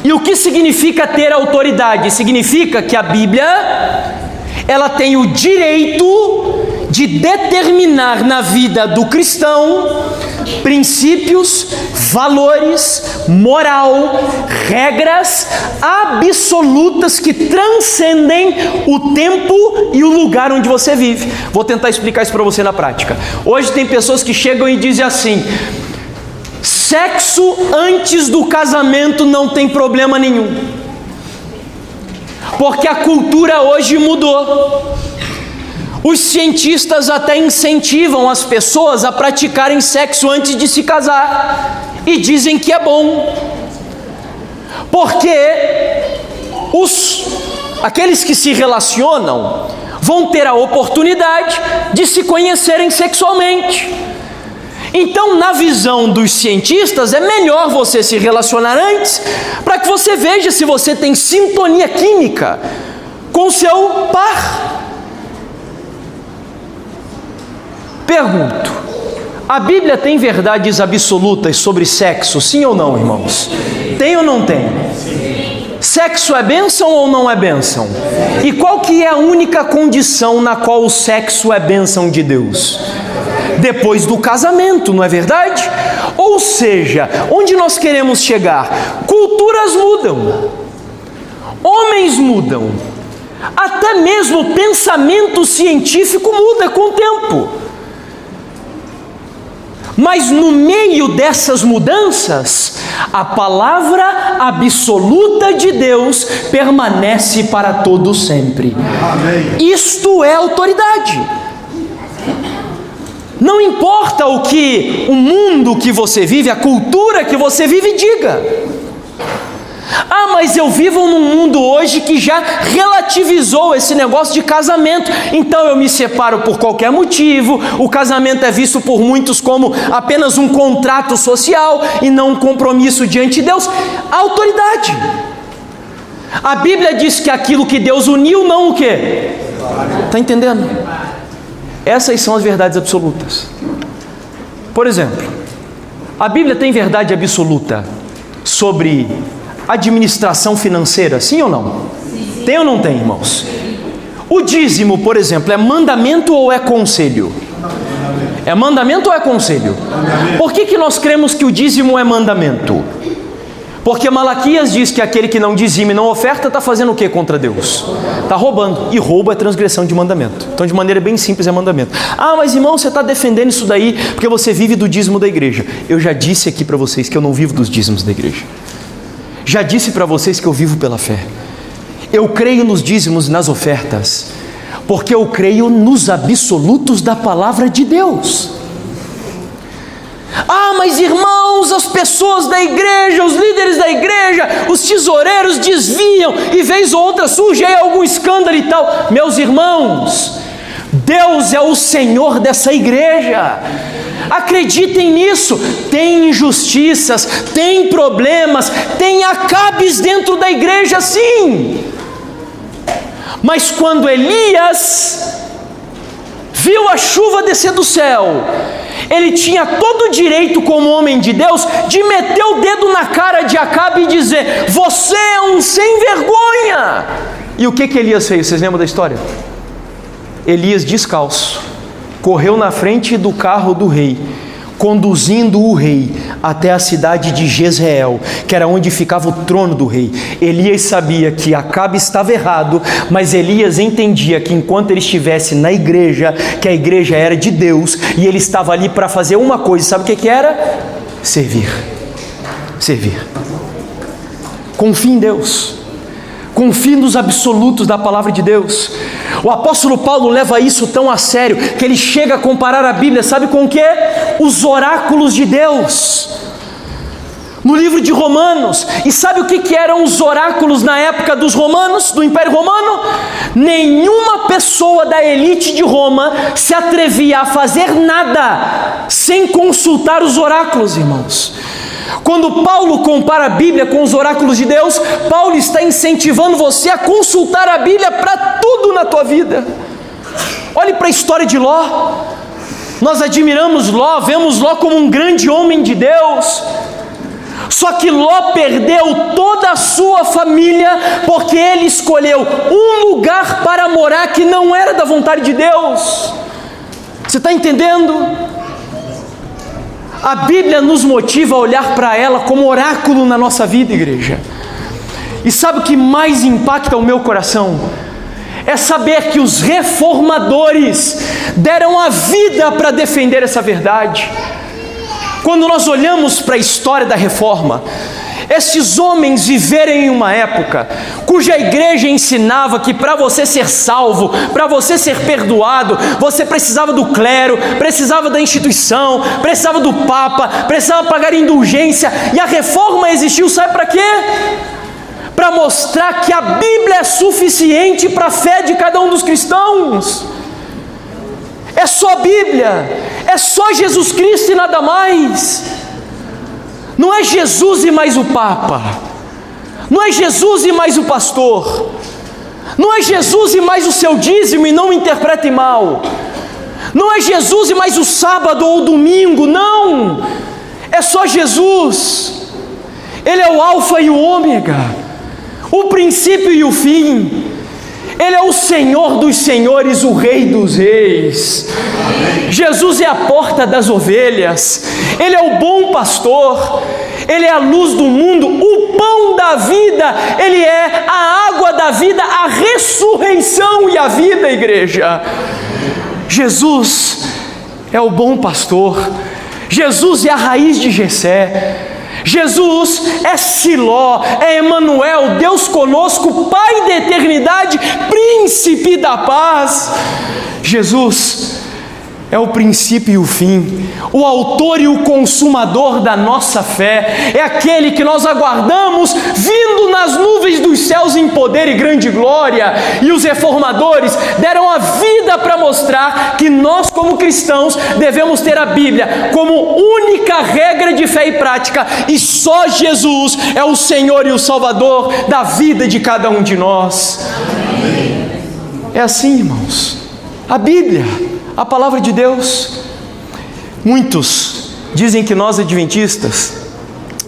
E o que significa ter autoridade? Significa que a Bíblia, ela tem o direito de determinar na vida do cristão princípios, valores, moral, regras absolutas que transcendem o tempo e o lugar onde você vive. Vou tentar explicar isso para você na prática. Hoje tem pessoas que chegam e dizem assim: sexo antes do casamento não tem problema nenhum, porque a cultura hoje mudou. Os cientistas até incentivam as pessoas a praticarem sexo antes de se casar e dizem que é bom, porque aqueles que se relacionam vão ter a oportunidade de se conhecerem sexualmente. Então, na visão dos cientistas, é melhor você se relacionar antes, para que você veja se você tem sintonia química com seu par. Pergunto: a Bíblia tem verdades absolutas sobre sexo, sim ou não, irmãos? Tem ou não tem? Sexo é bênção ou não é bênção? E qual que é a única condição na qual o sexo é bênção de Deus? Depois do casamento, não é verdade? Ou seja, onde nós queremos chegar? Culturas mudam, homens mudam, até mesmo o pensamento científico muda com o tempo. Mas no meio dessas mudanças, a palavra absoluta de Deus permanece para todo sempre. Amém. Isto é autoridade. Não importa o que o mundo que você vive, a cultura que você vive diga. Ah, mas eu vivo num mundo hoje que já relativizou esse negócio de casamento, então eu me separo por qualquer motivo, o casamento é visto por muitos como apenas um contrato social e não um compromisso diante de Deus. A autoridade. A Bíblia diz que aquilo que Deus uniu, não o quê? Está entendendo? Essas são as verdades absolutas. Por exemplo, a Bíblia tem verdade absoluta sobre administração financeira, sim ou não? Sim. Tem ou não tem, irmãos? O dízimo, por exemplo, é mandamento ou é conselho? É mandamento ou é conselho? Por que nós cremos que o dízimo é mandamento? Porque Malaquias diz que aquele que não dizime e não oferta está fazendo o que contra Deus? Está roubando, e roubo é transgressão de mandamento. Então, de maneira bem simples, é mandamento. Ah, mas irmão, você está defendendo isso daí porque você vive do dízimo da igreja. Eu já disse aqui para vocês que eu não vivo dos dízimos da igreja. Já disse para vocês que eu vivo pela fé. Eu creio nos dízimos e nas ofertas, porque eu creio nos absolutos da palavra de Deus. Ah, mas irmãos, as pessoas da igreja, os líderes da igreja, os tesoureiros desviam e vez ou outra surge aí algum escândalo e tal. Meus irmãos, Deus é o Senhor dessa igreja. Acreditem nisso. Tem injustiças, tem problemas, tem Acabes dentro da igreja, sim. Mas quando Elias viu a chuva descer do céu, ele tinha todo o direito, como homem de Deus, de meter o dedo na cara de Acabe e dizer: você é um sem vergonha. E o que Elias fez? Vocês lembram da história? Elias, descalço, correu na frente do carro do rei, conduzindo o rei até a cidade de Jezreel, que era onde ficava o trono do rei. Elias sabia que Acabe estava errado, mas Elias entendia que enquanto ele estivesse na igreja, que a igreja era de Deus, e ele estava ali para fazer uma coisa, sabe o que era? Servir. Servir. Confie em Deus. Confie nos absolutos da palavra de Deus. O apóstolo Paulo leva isso tão a sério que ele chega a comparar a Bíblia, sabe com o quê? Os oráculos de Deus. No livro de Romanos. E sabe o que eram os oráculos na época dos romanos, do Império Romano? Nenhuma pessoa da elite de Roma se atrevia a fazer nada sem consultar os oráculos, irmãos. Quando Paulo compara a Bíblia com os oráculos de Deus, Paulo está incentivando você a consultar a Bíblia para tudo na tua vida. Olhe para a história de Ló. Nós admiramos Ló, vemos Ló como um grande homem de Deus. Só que Ló perdeu toda a sua família porque ele escolheu um lugar para morar que não era da vontade de Deus. Você está entendendo? A Bíblia nos motiva a olhar para ela como oráculo na nossa vida, igreja. E sabe o que mais impacta o meu coração? É saber que os reformadores deram a vida para defender essa verdade. Quando nós olhamos para a história da reforma, esses homens viveram em uma época cuja igreja ensinava que para você ser salvo, para você ser perdoado, você precisava do clero, precisava da instituição, precisava do Papa, precisava pagar indulgência. E a reforma existiu, sabe para quê? Para mostrar que a Bíblia é suficiente para a fé de cada um dos cristãos. É só a Bíblia, é só Jesus Cristo e nada mais. Não é Jesus e mais o Papa, não é Jesus e mais o pastor, não é Jesus e mais o seu dízimo, e não me interprete mal, não é Jesus e mais o sábado ou o domingo, não, é só Jesus. Ele é o alfa e o ômega, o princípio e o fim. Ele é o Senhor dos senhores, o Rei dos reis. Jesus é a porta das ovelhas. Ele é o bom pastor. Ele é a luz do mundo, o pão da vida. Ele é a água da vida, a ressurreição e a vida, igreja. Jesus é o bom pastor. Jesus é a raiz de Jessé. Jesus é Siló, é Emanuel, Deus conosco, Pai da eternidade, Príncipe da paz. Jesus é o princípio e o fim, o autor e o consumador da nossa fé, é aquele que nós aguardamos vindo nas nuvens dos céus em poder e grande glória, e os reformadores deram a vida para mostrar que nós, como cristãos, devemos ter a Bíblia como única regra de fé e prática, e só Jesus é o Senhor e o Salvador da vida de cada um de nós. Amém. É assim, irmãos, a Bíblia, a palavra de Deus. Muitos dizem que nós adventistas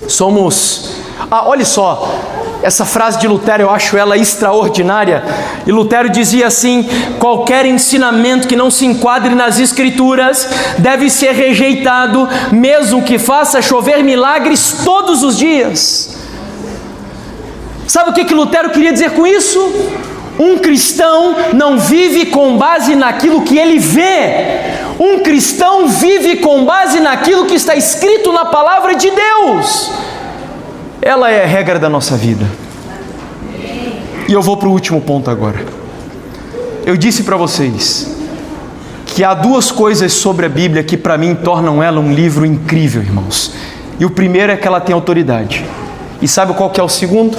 somos... olha só, essa frase de Lutero eu acho ela extraordinária. E Lutero dizia assim: qualquer ensinamento que não se enquadre nas Escrituras deve ser rejeitado, mesmo que faça chover milagres todos os dias. Sabe o que Lutero queria dizer com isso? Um cristão não vive com base naquilo que ele vê. Um cristão vive com base naquilo que está escrito na palavra de Deus. Ela é a regra da nossa vida. E eu vou para o último ponto agora. Eu disse para vocês que há duas coisas sobre a Bíblia que para mim tornam ela um livro incrível, irmãos. E o primeiro é que ela tem autoridade. E sabe qual que é o segundo?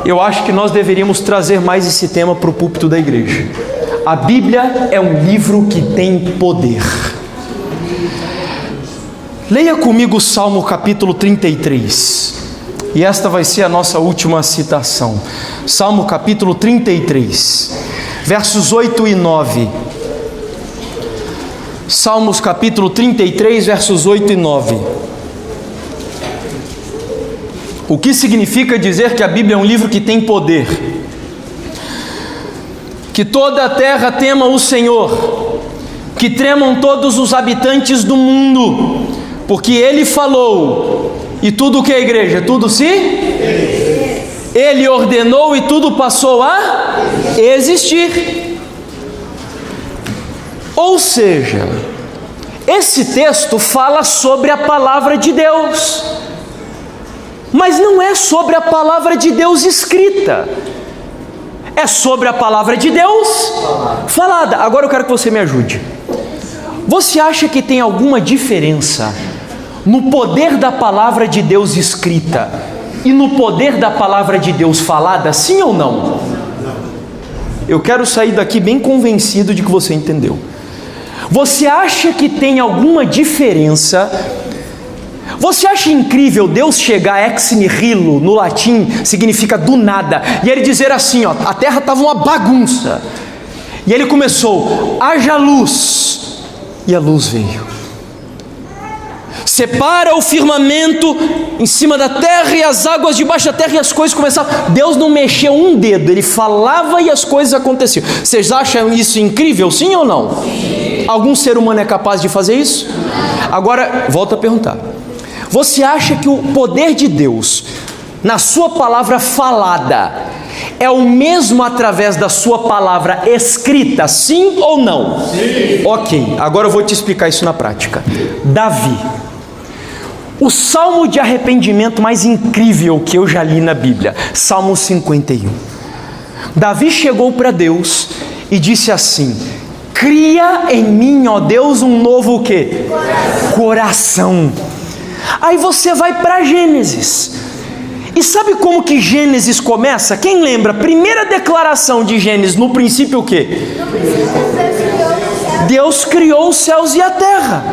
Eu acho que nós deveríamos trazer mais esse tema para o púlpito da igreja. A Bíblia é um livro que tem poder. Leia comigo o Salmo capítulo 33. E esta vai ser a nossa última citação. Salmo capítulo 33, versos 8 e 9. Salmos capítulo 33, versos 8 e 9. O que significa dizer que a Bíblia é um livro que tem poder? Que toda a terra tema o Senhor, que tremam todos os habitantes do mundo, porque Ele falou, e tudo o que é igreja? Tudo se? Ele ordenou e tudo passou a existir. Ou seja, esse texto fala sobre a palavra de Deus, mas não é sobre a palavra de Deus escrita, é sobre a palavra de Deus falada. Agora eu quero que você me ajude. Você acha que tem alguma diferença no poder da palavra de Deus escrita e no poder da palavra de Deus falada, sim ou não? Eu quero sair daqui bem convencido de que você entendeu. Você acha que tem alguma diferença? Você acha incrível Deus chegar ex nihilo, no latim significa do nada, e Ele dizer assim, a terra estava uma bagunça, e Ele começou, haja luz, e a luz veio. Separa o firmamento em cima da terra e as águas debaixo da terra, e as coisas começaram. Deus não mexeu um dedo, Ele falava e as coisas aconteciam. Vocês acham isso incrível, sim ou não? Sim. Algum ser humano é capaz de fazer isso? Agora, volto a perguntar. Você acha que o poder de Deus na sua palavra falada é o mesmo através da sua palavra escrita, sim ou não? Sim. Ok, agora eu vou te explicar isso na prática. Davi, o salmo de arrependimento mais incrível que eu já li na Bíblia, Salmo 51. Davi chegou para Deus e disse assim: cria em mim, ó Deus, um novo o quê? Coração. Aí você vai para Gênesis, e sabe como que Gênesis começa? Quem lembra? Primeira declaração de Gênesis, no princípio o quê? Deus criou os céus e a terra.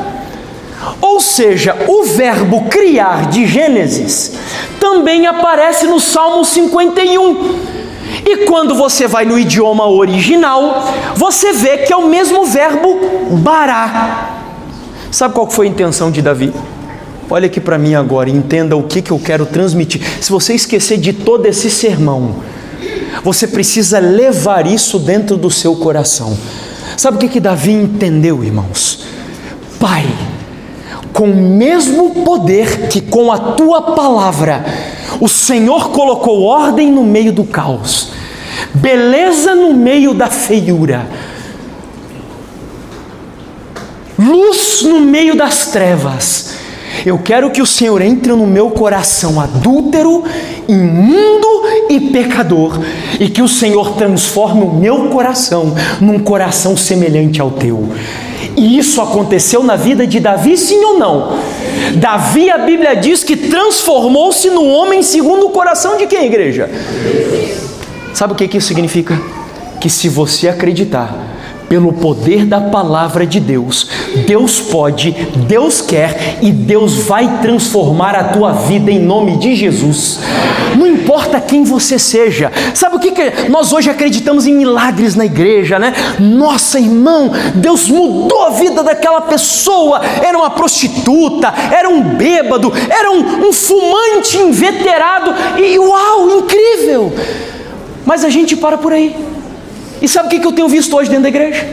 Ou seja, o verbo criar de Gênesis também aparece no Salmo 51. E quando você vai no idioma original, você vê que é o mesmo verbo bará. Sabe qual foi a intenção de Davi? Olha aqui para mim agora e entenda o que eu quero transmitir. Se você esquecer de todo esse sermão, você precisa levar isso dentro do seu coração. Sabe o que Davi entendeu, irmãos? Pai, com o mesmo poder que com a tua palavra o Senhor colocou ordem no meio do caos, beleza no meio da feiura, luz no meio das trevas, Eu quero que o Senhor entre no meu coração adúltero, imundo e pecador, e que o Senhor transforme o meu coração num coração semelhante ao teu. E isso aconteceu na vida de Davi, sim ou não? Davi, a Bíblia diz que transformou-se no homem segundo o coração de quem, igreja? Sabe o que isso significa? Que se você acreditar pelo poder da palavra de Deus, Deus pode, Deus quer e Deus vai transformar a tua vida em nome de Jesus. Não importa quem você seja. Sabe o que nós hoje acreditamos em milagres na igreja, né? Nossa, irmão, Deus mudou a vida daquela pessoa. Era uma prostituta, era um bêbado, era um fumante inveterado e uau, incrível. Mas a gente para por aí. E sabe o que eu tenho visto hoje dentro da igreja?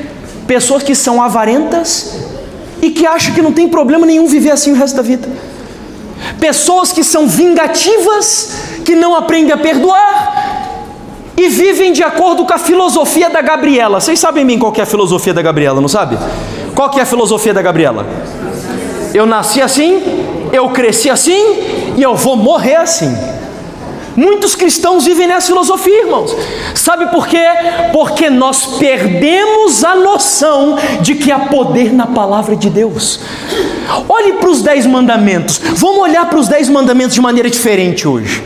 Pessoas que são avarentas e que acham que não tem problema nenhum viver assim o resto da vida. Pessoas que são vingativas, que não aprendem a perdoar e vivem de acordo com a filosofia da Gabriela. Vocês sabem bem qual que é a filosofia da Gabriela, não sabe? Qual que é a filosofia da Gabriela? Eu nasci assim, eu cresci assim e eu vou morrer assim. Muitos cristãos vivem nessa filosofia, irmãos. Sabe por quê? Porque nós perdemos a noção de que há poder na palavra de Deus. Olhe para os 10 mandamentos. Vamos olhar para os 10 mandamentos de maneira diferente hoje.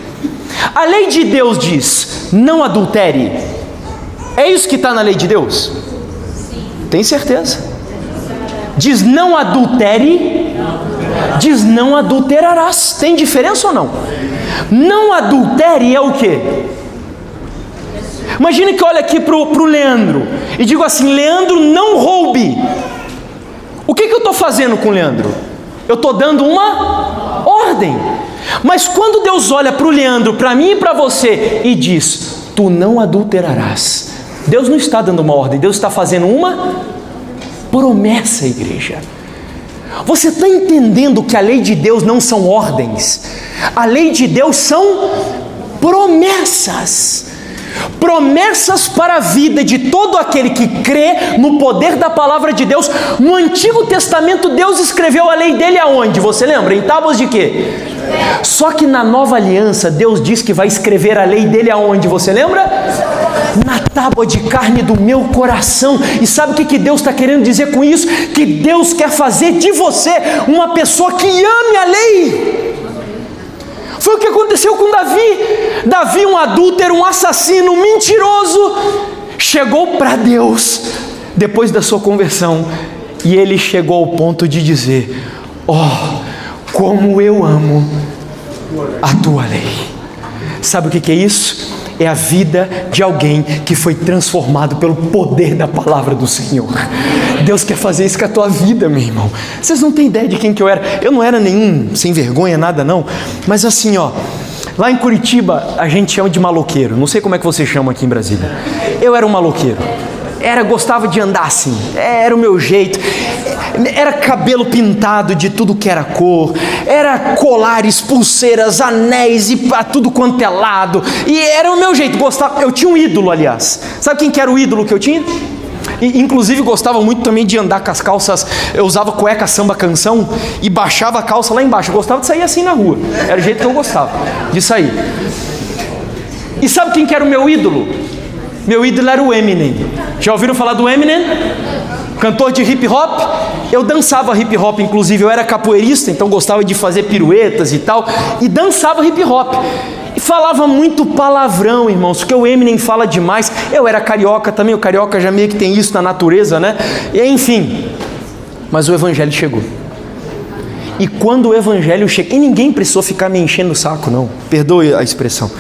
A lei de Deus diz: não adultere. É isso que está na lei de Deus? Tem certeza? Diz: não adultere. Diz: não adulterarás. Tem diferença ou não? Não adultere é o quê? Imagine que eu olho aqui para o Leandro e digo assim: Leandro, não roube. O que eu estou fazendo com o Leandro? Eu estou dando uma ordem. Mas quando Deus olha para o Leandro, para mim e para você, e diz: tu não adulterarás, Deus não está dando uma ordem, Deus está fazendo uma promessa, igreja. Você está entendendo que a lei de Deus não são ordens? A lei de Deus são promessas. Promessas para a vida de todo aquele que crê no poder da palavra de Deus. No Antigo Testamento, Deus escreveu a lei dele aonde? Você lembra? Em tábuas de quê? Só que na Nova Aliança, Deus diz que vai escrever a lei dele aonde? Você lembra? Na tábua de carne do meu coração. E sabe o que Deus está querendo dizer com isso? Que Deus quer fazer de você uma pessoa que ame a lei. Foi o que aconteceu com Davi. Davi, um adúltero, um assassino, um mentiroso, chegou para Deus depois da sua conversão, e ele chegou ao ponto de dizer: oh, como eu amo a tua lei. Sabe o que é isso? É a vida de alguém que foi transformado pelo poder da palavra do Senhor. Deus quer fazer isso com a tua vida, meu irmão. Vocês não têm ideia de quem que eu era. Eu não era nenhum sem vergonha, nada não. Mas assim, ó, lá em Curitiba a gente chama de maloqueiro. Não sei como é que você chama aqui em Brasília. Eu era um maloqueiro. Gostava de andar assim. Era o meu jeito. Era cabelo pintado de tudo que era cor, era colares, pulseiras, anéis e para tudo quanto é lado, e era o meu jeito. Eu tinha um ídolo, aliás. Sabe quem que era o ídolo que eu tinha? E, inclusive gostava muito também de andar com as calças. Eu usava cueca samba canção e baixava a calça lá embaixo. Eu gostava de sair assim na rua, era o jeito que eu gostava de sair. E sabe quem que era o meu ídolo? Meu ídolo era o Eminem. Já ouviram falar do Eminem? Cantor de hip hop. Eu dançava hip hop, inclusive eu era capoeirista, então gostava de fazer piruetas e tal, e dançava hip hop, e falava muito palavrão, irmãos, porque o Eminem fala demais. Eu era carioca também, o carioca já meio que tem isso na natureza, né? E enfim, mas o evangelho chegou. E quando o evangelho chegou, e ninguém precisou ficar me enchendo o saco, não, perdoe a expressão.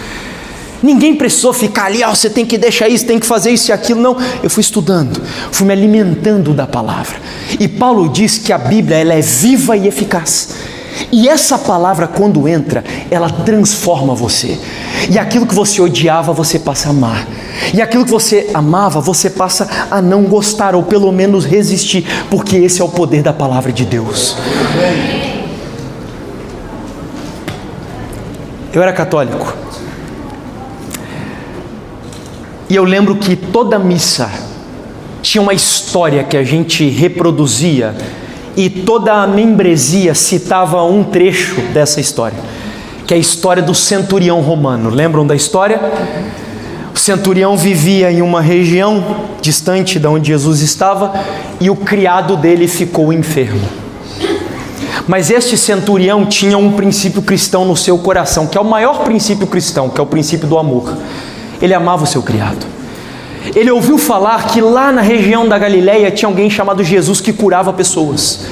Ninguém precisou ficar ali: você tem que deixar isso, tem que fazer isso e aquilo. Não, eu fui estudando, fui me alimentando da palavra. E Paulo diz que a Bíblia, ela é viva e eficaz. E essa palavra, quando entra, ela transforma você. E aquilo que você odiava, você passa a amar. E aquilo que você amava, você passa a não gostar, ou pelo menos resistir, porque esse é o poder da palavra de Deus. Eu era católico. E eu lembro que toda missa tinha uma história que a gente reproduzia e toda a membresia citava um trecho dessa história, que é a história do centurião romano. Lembram da história? O centurião vivia em uma região distante de onde Jesus estava e o criado dele ficou enfermo. Mas este centurião tinha um princípio cristão no seu coração, que é o maior princípio cristão, que é o princípio do amor. Ele amava o seu criado. Ele ouviu falar que lá na região da Galileia tinha alguém chamado Jesus que curava pessoas.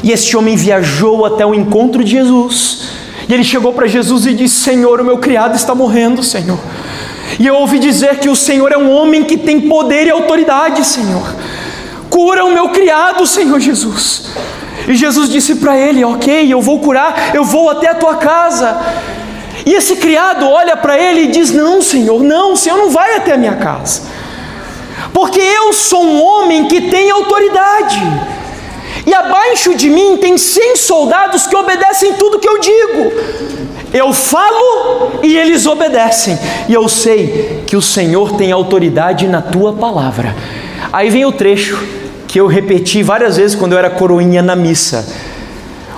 E este homem viajou até o encontro de Jesus. E ele chegou para Jesus e disse: Senhor, o meu criado está morrendo, Senhor. E eu ouvi dizer que o Senhor é um homem que tem poder e autoridade, Senhor. Cura o meu criado, Senhor Jesus. E Jesus disse para ele: ok, eu vou curar, eu vou até a tua casa. E esse criado olha para ele e diz: não, Senhor, não, o Senhor não vai até a minha casa, porque eu sou um homem que tem autoridade, e abaixo de mim tem 100 soldados que obedecem tudo que eu digo. Eu falo e eles obedecem, e eu sei que o Senhor tem autoridade na tua palavra. Aí vem o trecho que eu repeti várias vezes quando eu era coroinha na missa.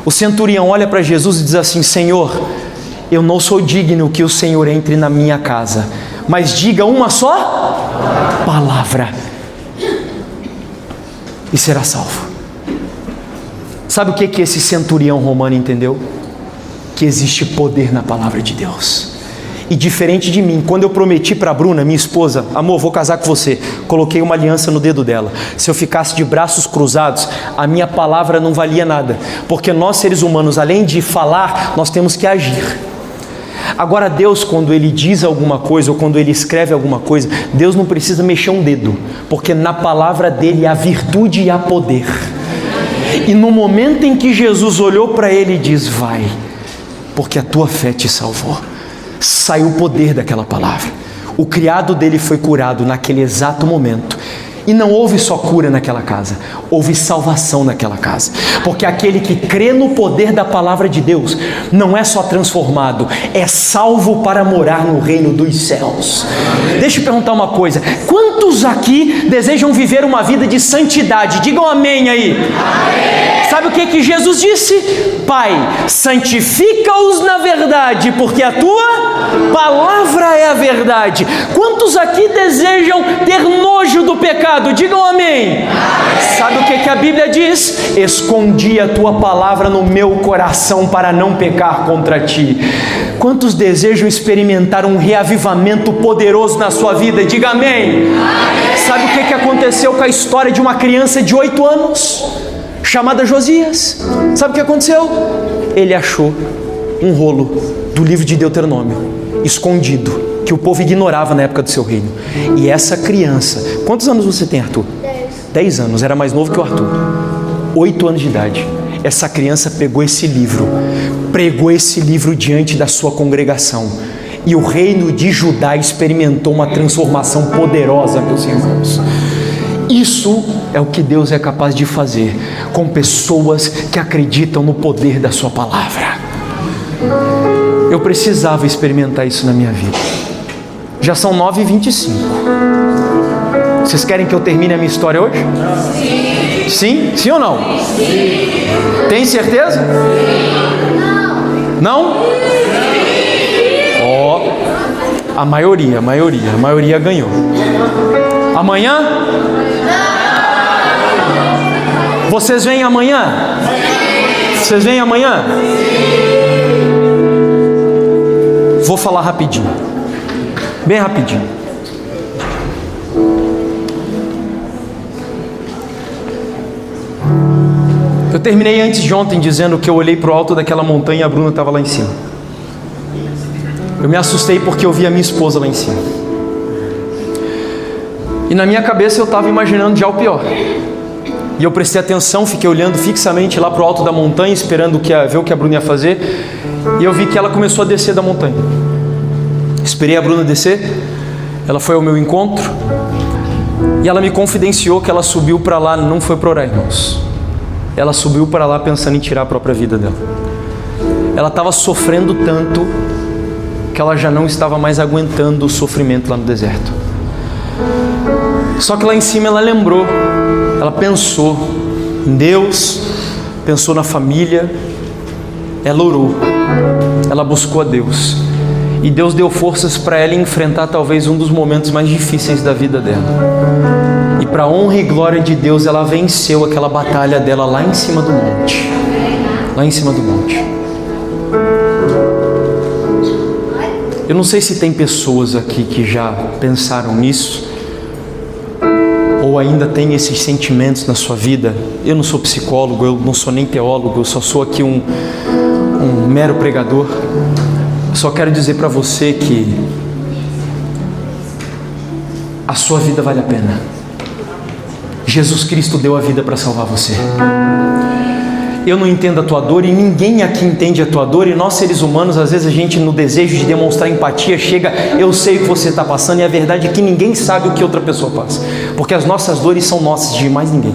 O centurião olha para Jesus e diz assim: Senhor, eu não sou digno que o Senhor entre na minha casa, mas diga uma só palavra e será salvo. Sabe o que esse centurião romano entendeu? Que existe poder na palavra de Deus. E diferente de mim, quando eu prometi para a Bruna, minha esposa: amor, vou casar com você, coloquei uma aliança no dedo dela. Se eu ficasse de braços cruzados, a minha palavra não valia nada, porque nós seres humanos, além de falar, nós temos que agir. Agora Deus, quando Ele diz alguma coisa, ou quando Ele escreve alguma coisa, Deus não precisa mexer um dedo, porque na palavra dEle há virtude e há poder. E no momento em que Jesus olhou para ele e diz: vai, porque a tua fé te salvou, saiu o poder daquela palavra. O criado dele foi curado naquele exato momento. E não houve só cura naquela casa, houve salvação naquela casa. Porque aquele que crê no poder da palavra de Deus não é só transformado, é salvo para morar no reino dos céus. Deixa eu perguntar uma coisa: quantos aqui desejam viver uma vida de santidade? Digam amém aí. Amém. Sabe o que Jesus disse? Pai, santifica-os na verdade, porque a tua palavra é a verdade. Quantos aqui desejam ter nojo do pecado? Digam amém. Amém. Sabe o que a Bíblia diz? Escondi a tua palavra no meu coração para não pecar contra ti. Quantos desejam experimentar um reavivamento poderoso na sua vida? Diga amém. Amém. Sabe o que aconteceu com a história de uma criança de 8 anos chamada Josias? Sabe o que aconteceu? Ele achou um rolo do livro de Deuteronômio escondido, que o povo ignorava na época do seu reino. E essa criança, quantos anos você tem, Arthur? 10 anos, era mais novo que o Arthur. 8 anos de idade. Essa criança pegou esse livro, pregou esse livro diante da sua congregação, e o reino de Judá experimentou uma transformação poderosa, meus irmãos. Isso é o que Deus é capaz de fazer com pessoas que acreditam no poder da sua palavra. Eu precisava experimentar isso na minha vida. Já são 9h25. Vocês querem que eu termine a minha história hoje? Sim. Sim? Sim ou não? Sim. Tem certeza? Sim. Não? Ó, a maioria ganhou. Amanhã? Vocês vêm amanhã? Vocês vêm amanhã? Vou falar rapidinho. Bem rapidinho. Eu terminei antes de ontem dizendo que eu olhei para o alto daquela montanha e a Bruna estava lá em cima. Eu me assustei porque eu vi a minha esposa lá em cima. E na minha cabeça eu estava imaginando já o pior. E eu prestei atenção, fiquei olhando fixamente lá para o alto da montanha, esperando ver o que a Bruna ia fazer. E eu vi que ela começou a descer da montanha. Esperei a Bruna descer, ela foi ao meu encontro e ela me confidenciou que ela subiu para lá, não foi para orar, irmãos. Ela subiu para lá pensando em tirar a própria vida dela. Ela estava sofrendo tanto que ela já não estava mais aguentando o sofrimento lá no deserto. Só que lá em cima ela lembrou, ela pensou em Deus, pensou na família, ela orou, ela buscou a Deus. E Deus deu forças para ela enfrentar talvez um dos momentos mais difíceis da vida dela. E para a honra e glória de Deus, ela venceu aquela batalha dela lá em cima do monte. Lá em cima do monte. Eu não sei se tem pessoas aqui que já pensaram nisso, ou ainda tem esses sentimentos na sua vida. Eu não sou psicólogo, eu não sou nem teólogo, eu só sou aqui um mero pregador. Só quero dizer para você que a sua vida vale a pena. Jesus Cristo deu a vida para salvar você. Eu não entendo a tua dor e ninguém aqui entende a tua dor, e nós seres humanos, às vezes a gente, no desejo de demonstrar empatia, chega, eu sei o que você está passando, e a verdade é que ninguém sabe o que outra pessoa passa, porque as nossas dores são nossas, de mais ninguém.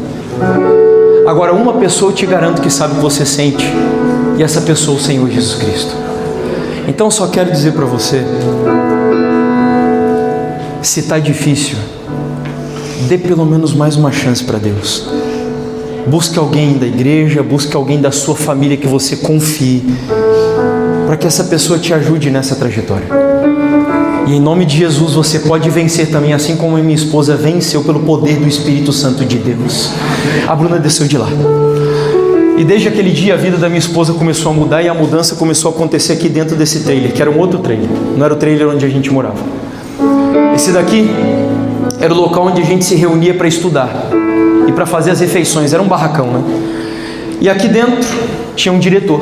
Agora, uma pessoa eu te garanto que sabe o que você sente, e essa pessoa é o Senhor Jesus Cristo. Então só quero dizer para você, se está difícil, dê pelo menos mais uma chance para Deus. Busque alguém da igreja, busque alguém da sua família que você confie, para que essa pessoa te ajude nessa trajetória. E em nome de Jesus você pode vencer também, assim como a minha esposa venceu pelo poder do Espírito Santo de Deus. A Bruna desceu de lá. E desde aquele dia a vida da minha esposa começou a mudar, e a mudança começou a acontecer aqui dentro desse trailer, que era um outro trailer, não era o trailer onde a gente morava. Esse daqui era o local onde a gente se reunia para estudar e para fazer as refeições, era um barracão, né? E aqui dentro tinha um diretor,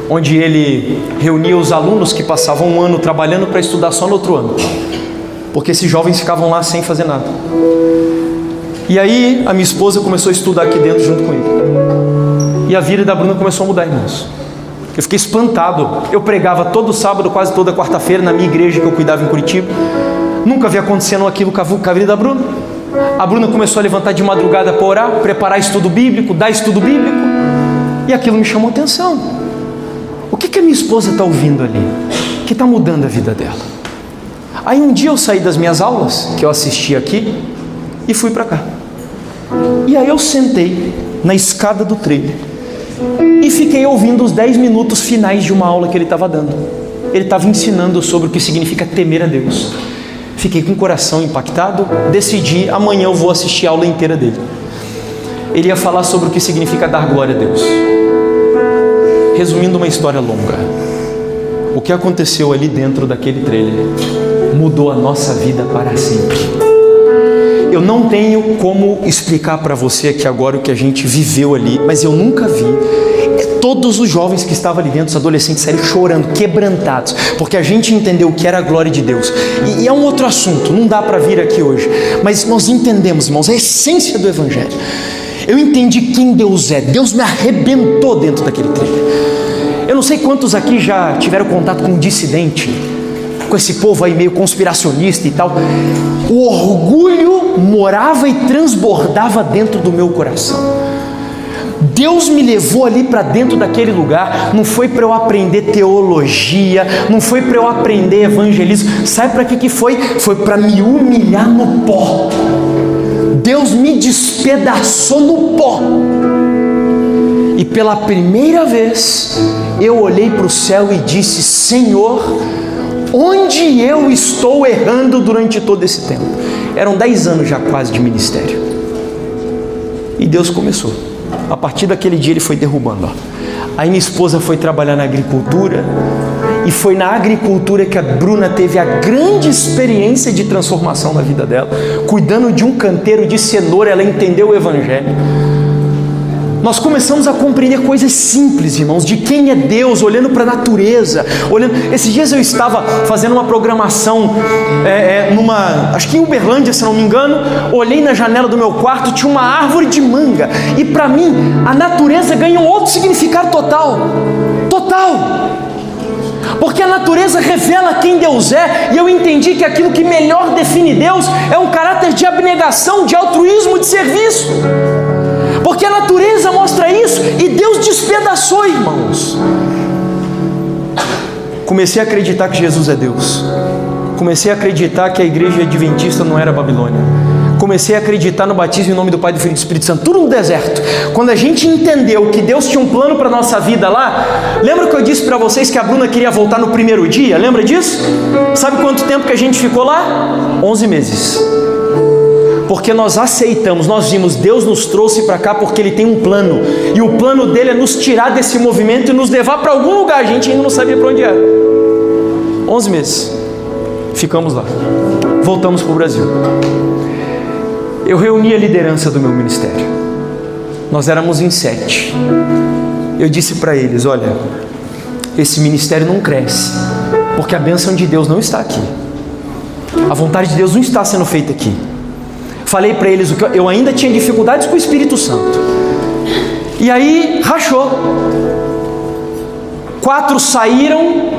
onde ele reunia os alunos que passavam um ano trabalhando para estudar só no outro ano, porque esses jovens ficavam lá sem fazer nada. E aí a minha esposa começou a estudar aqui dentro junto com ele, e a vida da Bruna começou a mudar, irmãos. Eu fiquei espantado. Eu pregava todo sábado, quase toda quarta-feira, na minha igreja que eu cuidava em Curitiba. Nunca havia acontecido aquilo com a vida da Bruna. A Bruna começou a levantar de madrugada para orar, preparar estudo bíblico, dar estudo bíblico, e aquilo me chamou a atenção. O que a minha esposa está ouvindo ali, que está mudando a vida dela? Aí um dia eu saí das minhas aulas, que eu assisti aqui, e fui para cá. E aí eu sentei na escada do trailer e fiquei ouvindo os 10 minutos finais de uma aula que ele estava dando. Ele estava ensinando sobre o que significa temer a Deus. Fiquei com o coração impactado, decidi, amanhã eu vou assistir a aula inteira dele. Ele ia falar sobre o que significa dar glória a Deus. Resumindo uma história longa, o que aconteceu ali dentro daquele trailer mudou a nossa vida para sempre. Eu não tenho como explicar para você aqui agora o que a gente viveu ali, mas eu nunca vi todos os jovens que estavam ali dentro, os adolescentes, saíram chorando, quebrantados, porque a gente entendeu o que era a glória de Deus. E é um outro assunto, não dá para vir aqui hoje, mas nós entendemos, irmãos, a essência do Evangelho. Eu entendi quem Deus é. Deus me arrebentou dentro daquele trailer. Eu não sei quantos aqui já tiveram contato com um dissidente, com esse povo aí meio conspiracionista e tal. O orgulho morava e transbordava dentro do meu coração. Deus me levou ali para dentro daquele lugar, não foi para eu aprender teologia, não foi para eu aprender evangelismo, sabe para que foi? Foi para me humilhar no pó. Deus me despedaçou no pó, e pela primeira vez eu olhei para o céu e disse: Senhor, onde eu estou errando durante todo esse tempo? Eram 10 anos já quase de ministério, e Deus começou. A partir daquele dia ele foi derrubando. Aí minha esposa foi trabalhar na agricultura, e foi na agricultura que a Bruna teve a grande experiência de transformação na vida dela. Cuidando de um canteiro de cenoura, ela entendeu o Evangelho. Nós começamos a compreender coisas simples, irmãos, de quem é Deus, olhando para a natureza, olhando. Esses dias eu estava fazendo uma programação, acho que em Uberlândia, se não me engano. Olhei na janela do meu quarto, tinha uma árvore de manga, e para mim a natureza ganha um outro significado total, porque a natureza revela quem Deus é, e eu entendi que aquilo que melhor define Deus é um caráter de abnegação, de altruísmo, de serviço. Porque a natureza mostra isso, e Deus despedaçou, irmãos. Comecei a acreditar que Jesus é Deus. Comecei a acreditar que a igreja adventista não era Babilônia. comecei a acreditar no batismo em nome do Pai, do Filho e do Espírito Santo, tudo no deserto. Quando a gente entendeu que Deus tinha um plano para a nossa vida lá, lembra que eu disse para vocês que a Bruna queria voltar no primeiro dia? Lembra disso? Sabe quanto tempo que a gente ficou lá? 11 meses. Porque nós aceitamos, nós vimos, Deus nos trouxe para cá porque Ele tem um plano, e o plano dele é nos tirar desse movimento e nos levar para algum lugar. A gente ainda não sabia para onde era. 11 meses, ficamos lá, voltamos para o Brasil. Eu reuni a liderança do meu ministério, nós éramos em 7. Eu disse para eles: olha, esse ministério não cresce, porque a bênção de Deus não está aqui, a vontade de Deus não está sendo feita aqui. Falei para eles o que eu ainda tinha dificuldades com o Espírito Santo. E aí rachou. 4 saíram,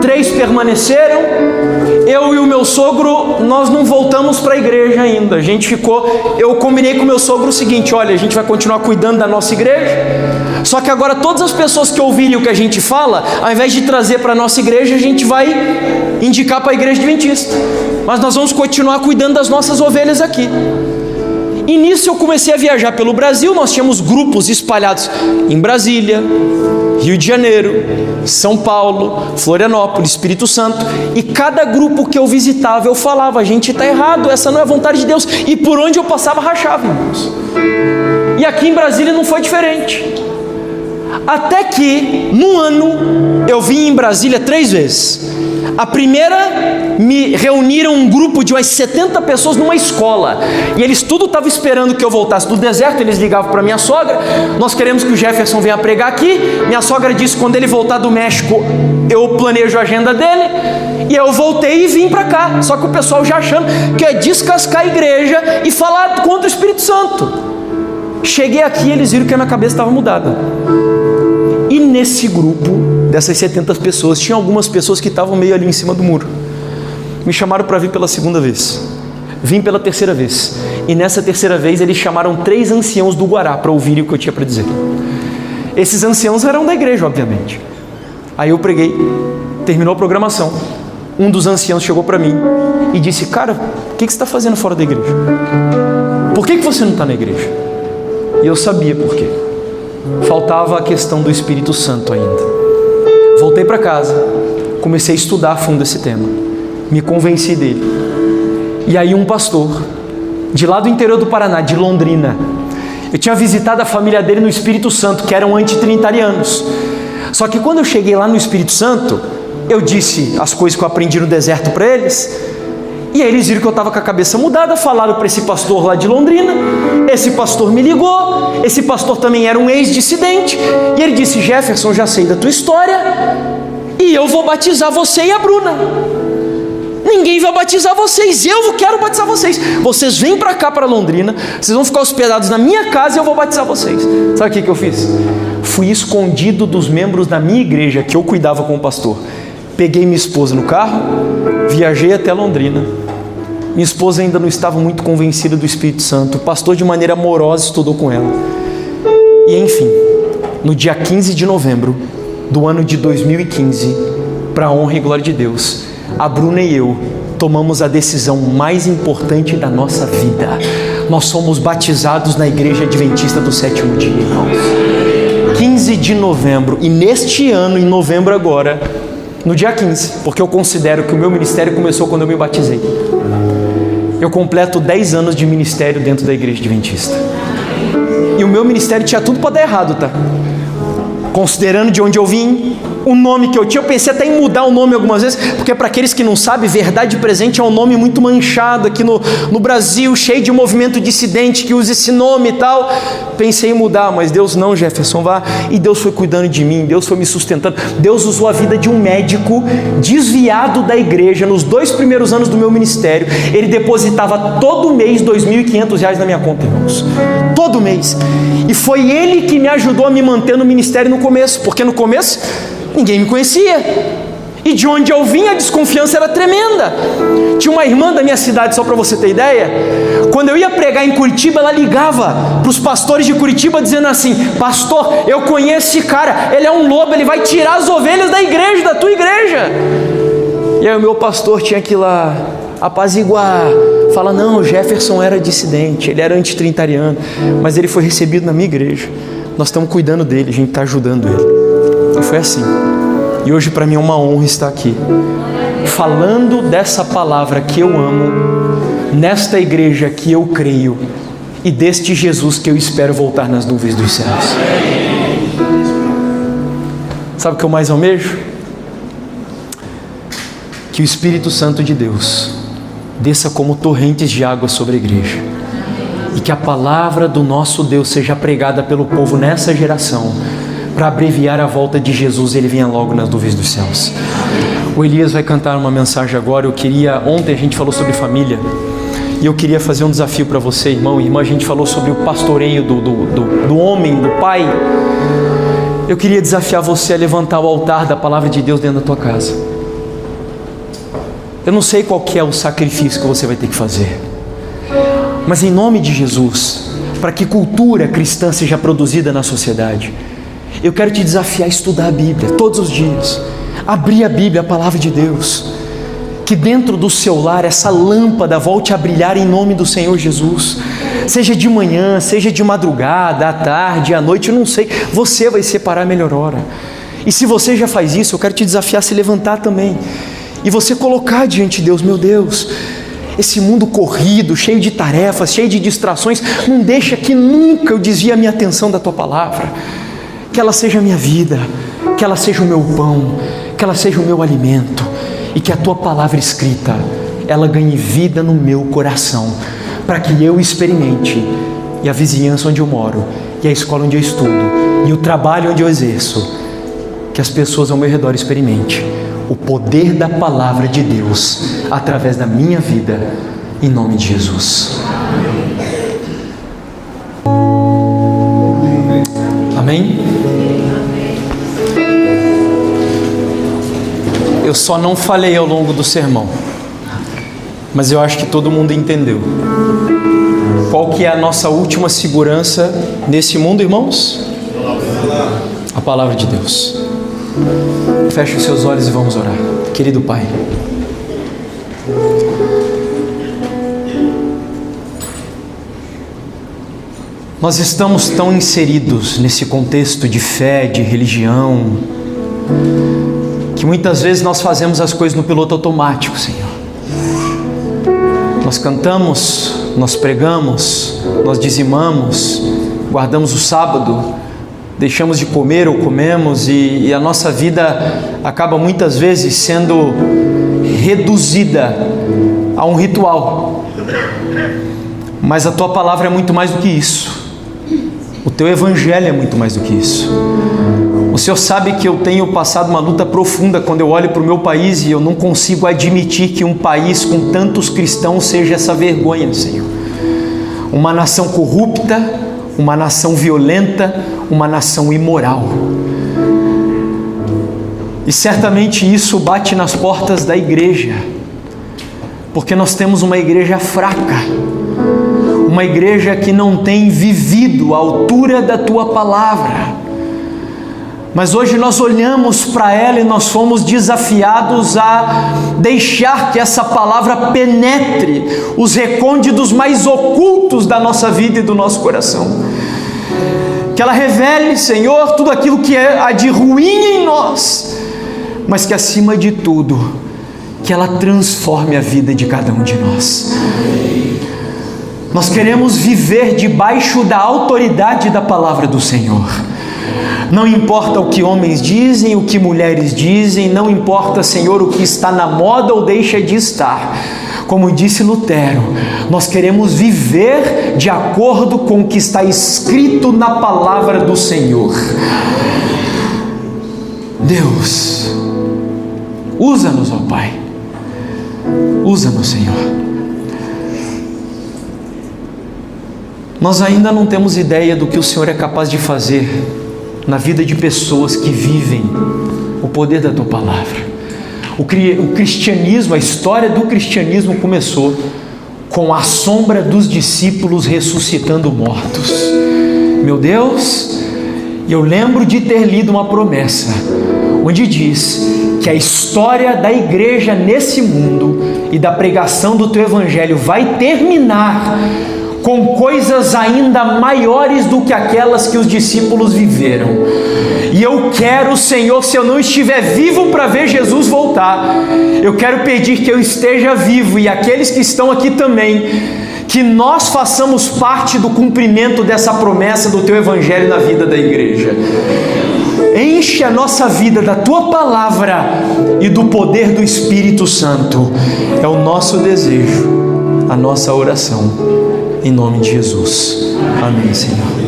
3 permaneceram. Eu e o meu sogro, nós não voltamos para a igreja ainda. A gente ficou. Eu combinei com o meu sogro o seguinte: olha, a gente vai continuar cuidando da nossa igreja. Só que agora todas as pessoas que ouvirem o que a gente fala, ao invés de trazer para a nossa igreja, a gente vai indicar para a igreja adventista. Mas nós vamos continuar cuidando das nossas ovelhas aqui. E nisso eu comecei a viajar pelo Brasil. Nós tínhamos grupos espalhados em Brasília, Rio de Janeiro, São Paulo, Florianópolis, Espírito Santo. E cada grupo que eu visitava, eu falava: a gente está errado, essa não é a vontade de Deus. E por onde eu passava, rachava, irmãos. E aqui em Brasília não foi diferente. Até que, num ano, eu vim em Brasília 3 vezes. A primeira, me reuniram um grupo de umas 70 pessoas numa escola, e eles tudo estavam esperando que eu voltasse do deserto. Eles ligavam para minha sogra: nós queremos que o Jefferson venha pregar aqui. Minha sogra disse: quando ele voltar do México, eu planejo a agenda dele. E eu voltei e vim para cá. Só que o pessoal já achando que é descascar a igreja e falar contra o Espírito Santo. Cheguei aqui e eles viram que a minha cabeça estava mudada. E nesse grupo, dessas 70 pessoas, tinha algumas pessoas que estavam meio ali em cima do muro. Me chamaram para vir pela 2ª vez. Vim pela 3ª vez. E nessa 3ª vez eles chamaram 3 anciãos do Guará para ouvirem o que eu tinha para dizer. Esses anciãos eram da igreja, obviamente. Aí eu preguei, terminou a programação. Um dos anciãos chegou para mim e disse: cara, o que você está fazendo fora da igreja? Por que você não está na igreja? E eu sabia por quê. Faltava a questão do Espírito Santo ainda. Voltei para casa, comecei a estudar a fundo esse tema, me convenci dele. E aí um pastor, de lá do interior do Paraná, de Londrina, eu tinha visitado a família dele no Espírito Santo, que eram antitrinitarianos. Só que quando eu cheguei lá no Espírito Santo, eu disse as coisas que eu aprendi no deserto para eles. E aí eles viram que eu estava com a cabeça mudada, falaram para esse pastor lá de Londrina. Esse pastor me ligou. Esse pastor também era um ex-dissidente. E ele disse: Jefferson, já sei da tua história, e eu vou batizar você e a Bruna. Ninguém vai batizar vocês, eu quero batizar vocês. Vocês vêm para cá, para Londrina, vocês vão ficar hospedados na minha casa e eu vou batizar vocês. Sabe o que eu fiz? Fui escondido dos membros da minha igreja, que eu cuidava com o pastor. Peguei minha esposa no carro, viajei até Londrina. Minha esposa ainda não estava muito convencida do Espírito Santo. O pastor, de maneira amorosa, estudou com ela. E enfim, no dia 15 de novembro do ano de 2015, para a honra e glória de Deus, a Bruna e eu tomamos a decisão mais importante da nossa vida. Nós somos batizados na Igreja Adventista do Sétimo Dia, irmãos. 15 de novembro. E neste ano, em novembro agora, no dia 15, porque eu considero que o meu ministério começou quando eu me batizei, eu completo 10 anos de ministério dentro da Igreja Adventista. E o meu ministério tinha tudo para dar errado, tá? Considerando de onde eu vim, o nome que eu tinha, eu pensei até em mudar o nome algumas vezes, porque para aqueles que não sabem, Verdade Presente é um nome muito manchado aqui no Brasil, cheio de movimento dissidente que usa esse nome e tal. Pensei em mudar, mas Deus não, Jefferson, vá. E Deus foi cuidando de mim, Deus foi me sustentando. Deus usou a vida de um médico desviado da igreja nos 2 primeiros anos do meu ministério. Ele depositava todo mês R$2.500 na minha conta, irmãos. Todo mês. E foi ele que me ajudou a me manter no ministério no começo, porque no começo ninguém me conhecia. E de onde eu vim, a desconfiança era tremenda. Tinha uma irmã da minha cidade, só para você ter ideia, quando eu ia pregar em Curitiba, ela ligava para os pastores de Curitiba dizendo assim: pastor, eu conheço esse cara, ele é um lobo, ele vai tirar as ovelhas da igreja, da tua igreja. E aí o meu pastor tinha que ir lá apaziguar, Fala, não, Jefferson era dissidente, ele era antitrinitariano, mas ele foi recebido na minha igreja. Nós estamos cuidando dele, a gente está ajudando ele. E foi assim. E hoje para mim é uma honra estar aqui, falando dessa palavra que eu amo, nesta igreja que eu creio, e deste Jesus que eu espero voltar nas nuvens dos céus. Sabe o que eu mais almejo? Que o Espírito Santo de Deus desça como torrentes de água sobre a igreja, e que a palavra do nosso Deus seja pregada pelo povo nessa geração, para abreviar a volta de Jesus e ele venha logo nas nuvens dos céus. O Elias vai cantar uma mensagem agora. Ontem a gente falou sobre família, e eu queria fazer um desafio para você, irmão e irmã. A gente falou sobre o pastoreio do homem, do pai. Eu queria desafiar você a levantar o altar da palavra de Deus dentro da tua casa. Eu não sei qual que é o sacrifício que você vai ter que fazer, mas em nome de Jesus, para que cultura cristã seja produzida na sociedade, eu quero te desafiar a estudar a Bíblia todos os dias, abrir a Bíblia, a palavra de Deus, que dentro do seu lar essa lâmpada volte a brilhar em nome do Senhor Jesus, seja de manhã, seja de madrugada, à tarde, à noite, eu não sei, você vai separar a melhor hora. E se você já faz isso, eu quero te desafiar a se levantar também, e você colocar diante de Deus, meu Deus, esse mundo corrido, cheio de tarefas, cheio de distrações, não deixa que nunca eu desvie a minha atenção da tua palavra. Que ela seja a minha vida, que ela seja o meu pão, que ela seja o meu alimento, e que a tua palavra escrita, ela ganhe vida no meu coração, para que eu experimente, e a vizinhança onde eu moro, e a escola onde eu estudo, e o trabalho onde eu exerço, que as pessoas ao meu redor experimentem o poder da palavra de Deus, através da minha vida, em nome de Jesus. Amém? Eu só não falei ao longo do sermão, mas eu acho que todo mundo entendeu. Qual que é a nossa última segurança nesse mundo, irmãos? A palavra de Deus. Feche os seus olhos e vamos orar. Querido Pai, nós estamos tão inseridos nesse contexto de fé, de religião, que muitas vezes nós fazemos as coisas no piloto automático, Senhor. Nós cantamos, nós pregamos, nós dizimamos, guardamos o sábado, deixamos de comer ou comemos, e a nossa vida acaba muitas vezes sendo reduzida a um ritual. Mas a tua palavra é muito mais do que isso. O teu evangelho é muito mais do que isso. O Senhor sabe que eu tenho passado uma luta profunda quando eu olho para o meu país e eu não consigo admitir que um país com tantos cristãos seja essa vergonha, Senhor. Uma nação corrupta, uma nação violenta, uma nação imoral. E certamente isso bate nas portas da igreja, porque nós temos uma igreja fraca, uma igreja que não tem vivido à altura da tua palavra. Mas hoje nós olhamos para ela e nós fomos desafiados a deixar que essa palavra penetre os recônditos mais ocultos da nossa vida e do nosso coração. Que ela revele, Senhor, tudo aquilo que há de ruim em nós, mas que acima de tudo, que ela transforme a vida de cada um de nós. Nós queremos viver debaixo da autoridade da palavra do Senhor. Não importa o que homens dizem, o que mulheres dizem, não importa, Senhor, o que está na moda ou deixa de estar. Como disse Lutero, nós queremos viver de acordo com o que está escrito na palavra do Senhor. Deus, usa-nos, ó Pai. Usa-nos, Senhor. Nós ainda não temos ideia do que o Senhor é capaz de fazer na vida de pessoas que vivem o poder da Tua Palavra. O cristianismo, a história do cristianismo começou com a sombra dos discípulos ressuscitando mortos. Meu Deus, eu lembro de ter lido uma promessa, onde diz que a história da igreja nesse mundo e da pregação do Teu Evangelho vai terminar com coisas ainda maiores do que aquelas que os discípulos viveram. E eu quero, Senhor, se eu não estiver vivo para ver Jesus voltar, eu quero pedir que eu esteja vivo, e aqueles que estão aqui também, que nós façamos parte do cumprimento dessa promessa do Teu Evangelho na vida da igreja. Enche a nossa vida da Tua palavra e do poder do Espírito Santo. É o nosso desejo, a nossa oração. Em nome de Jesus. Amém, Senhor.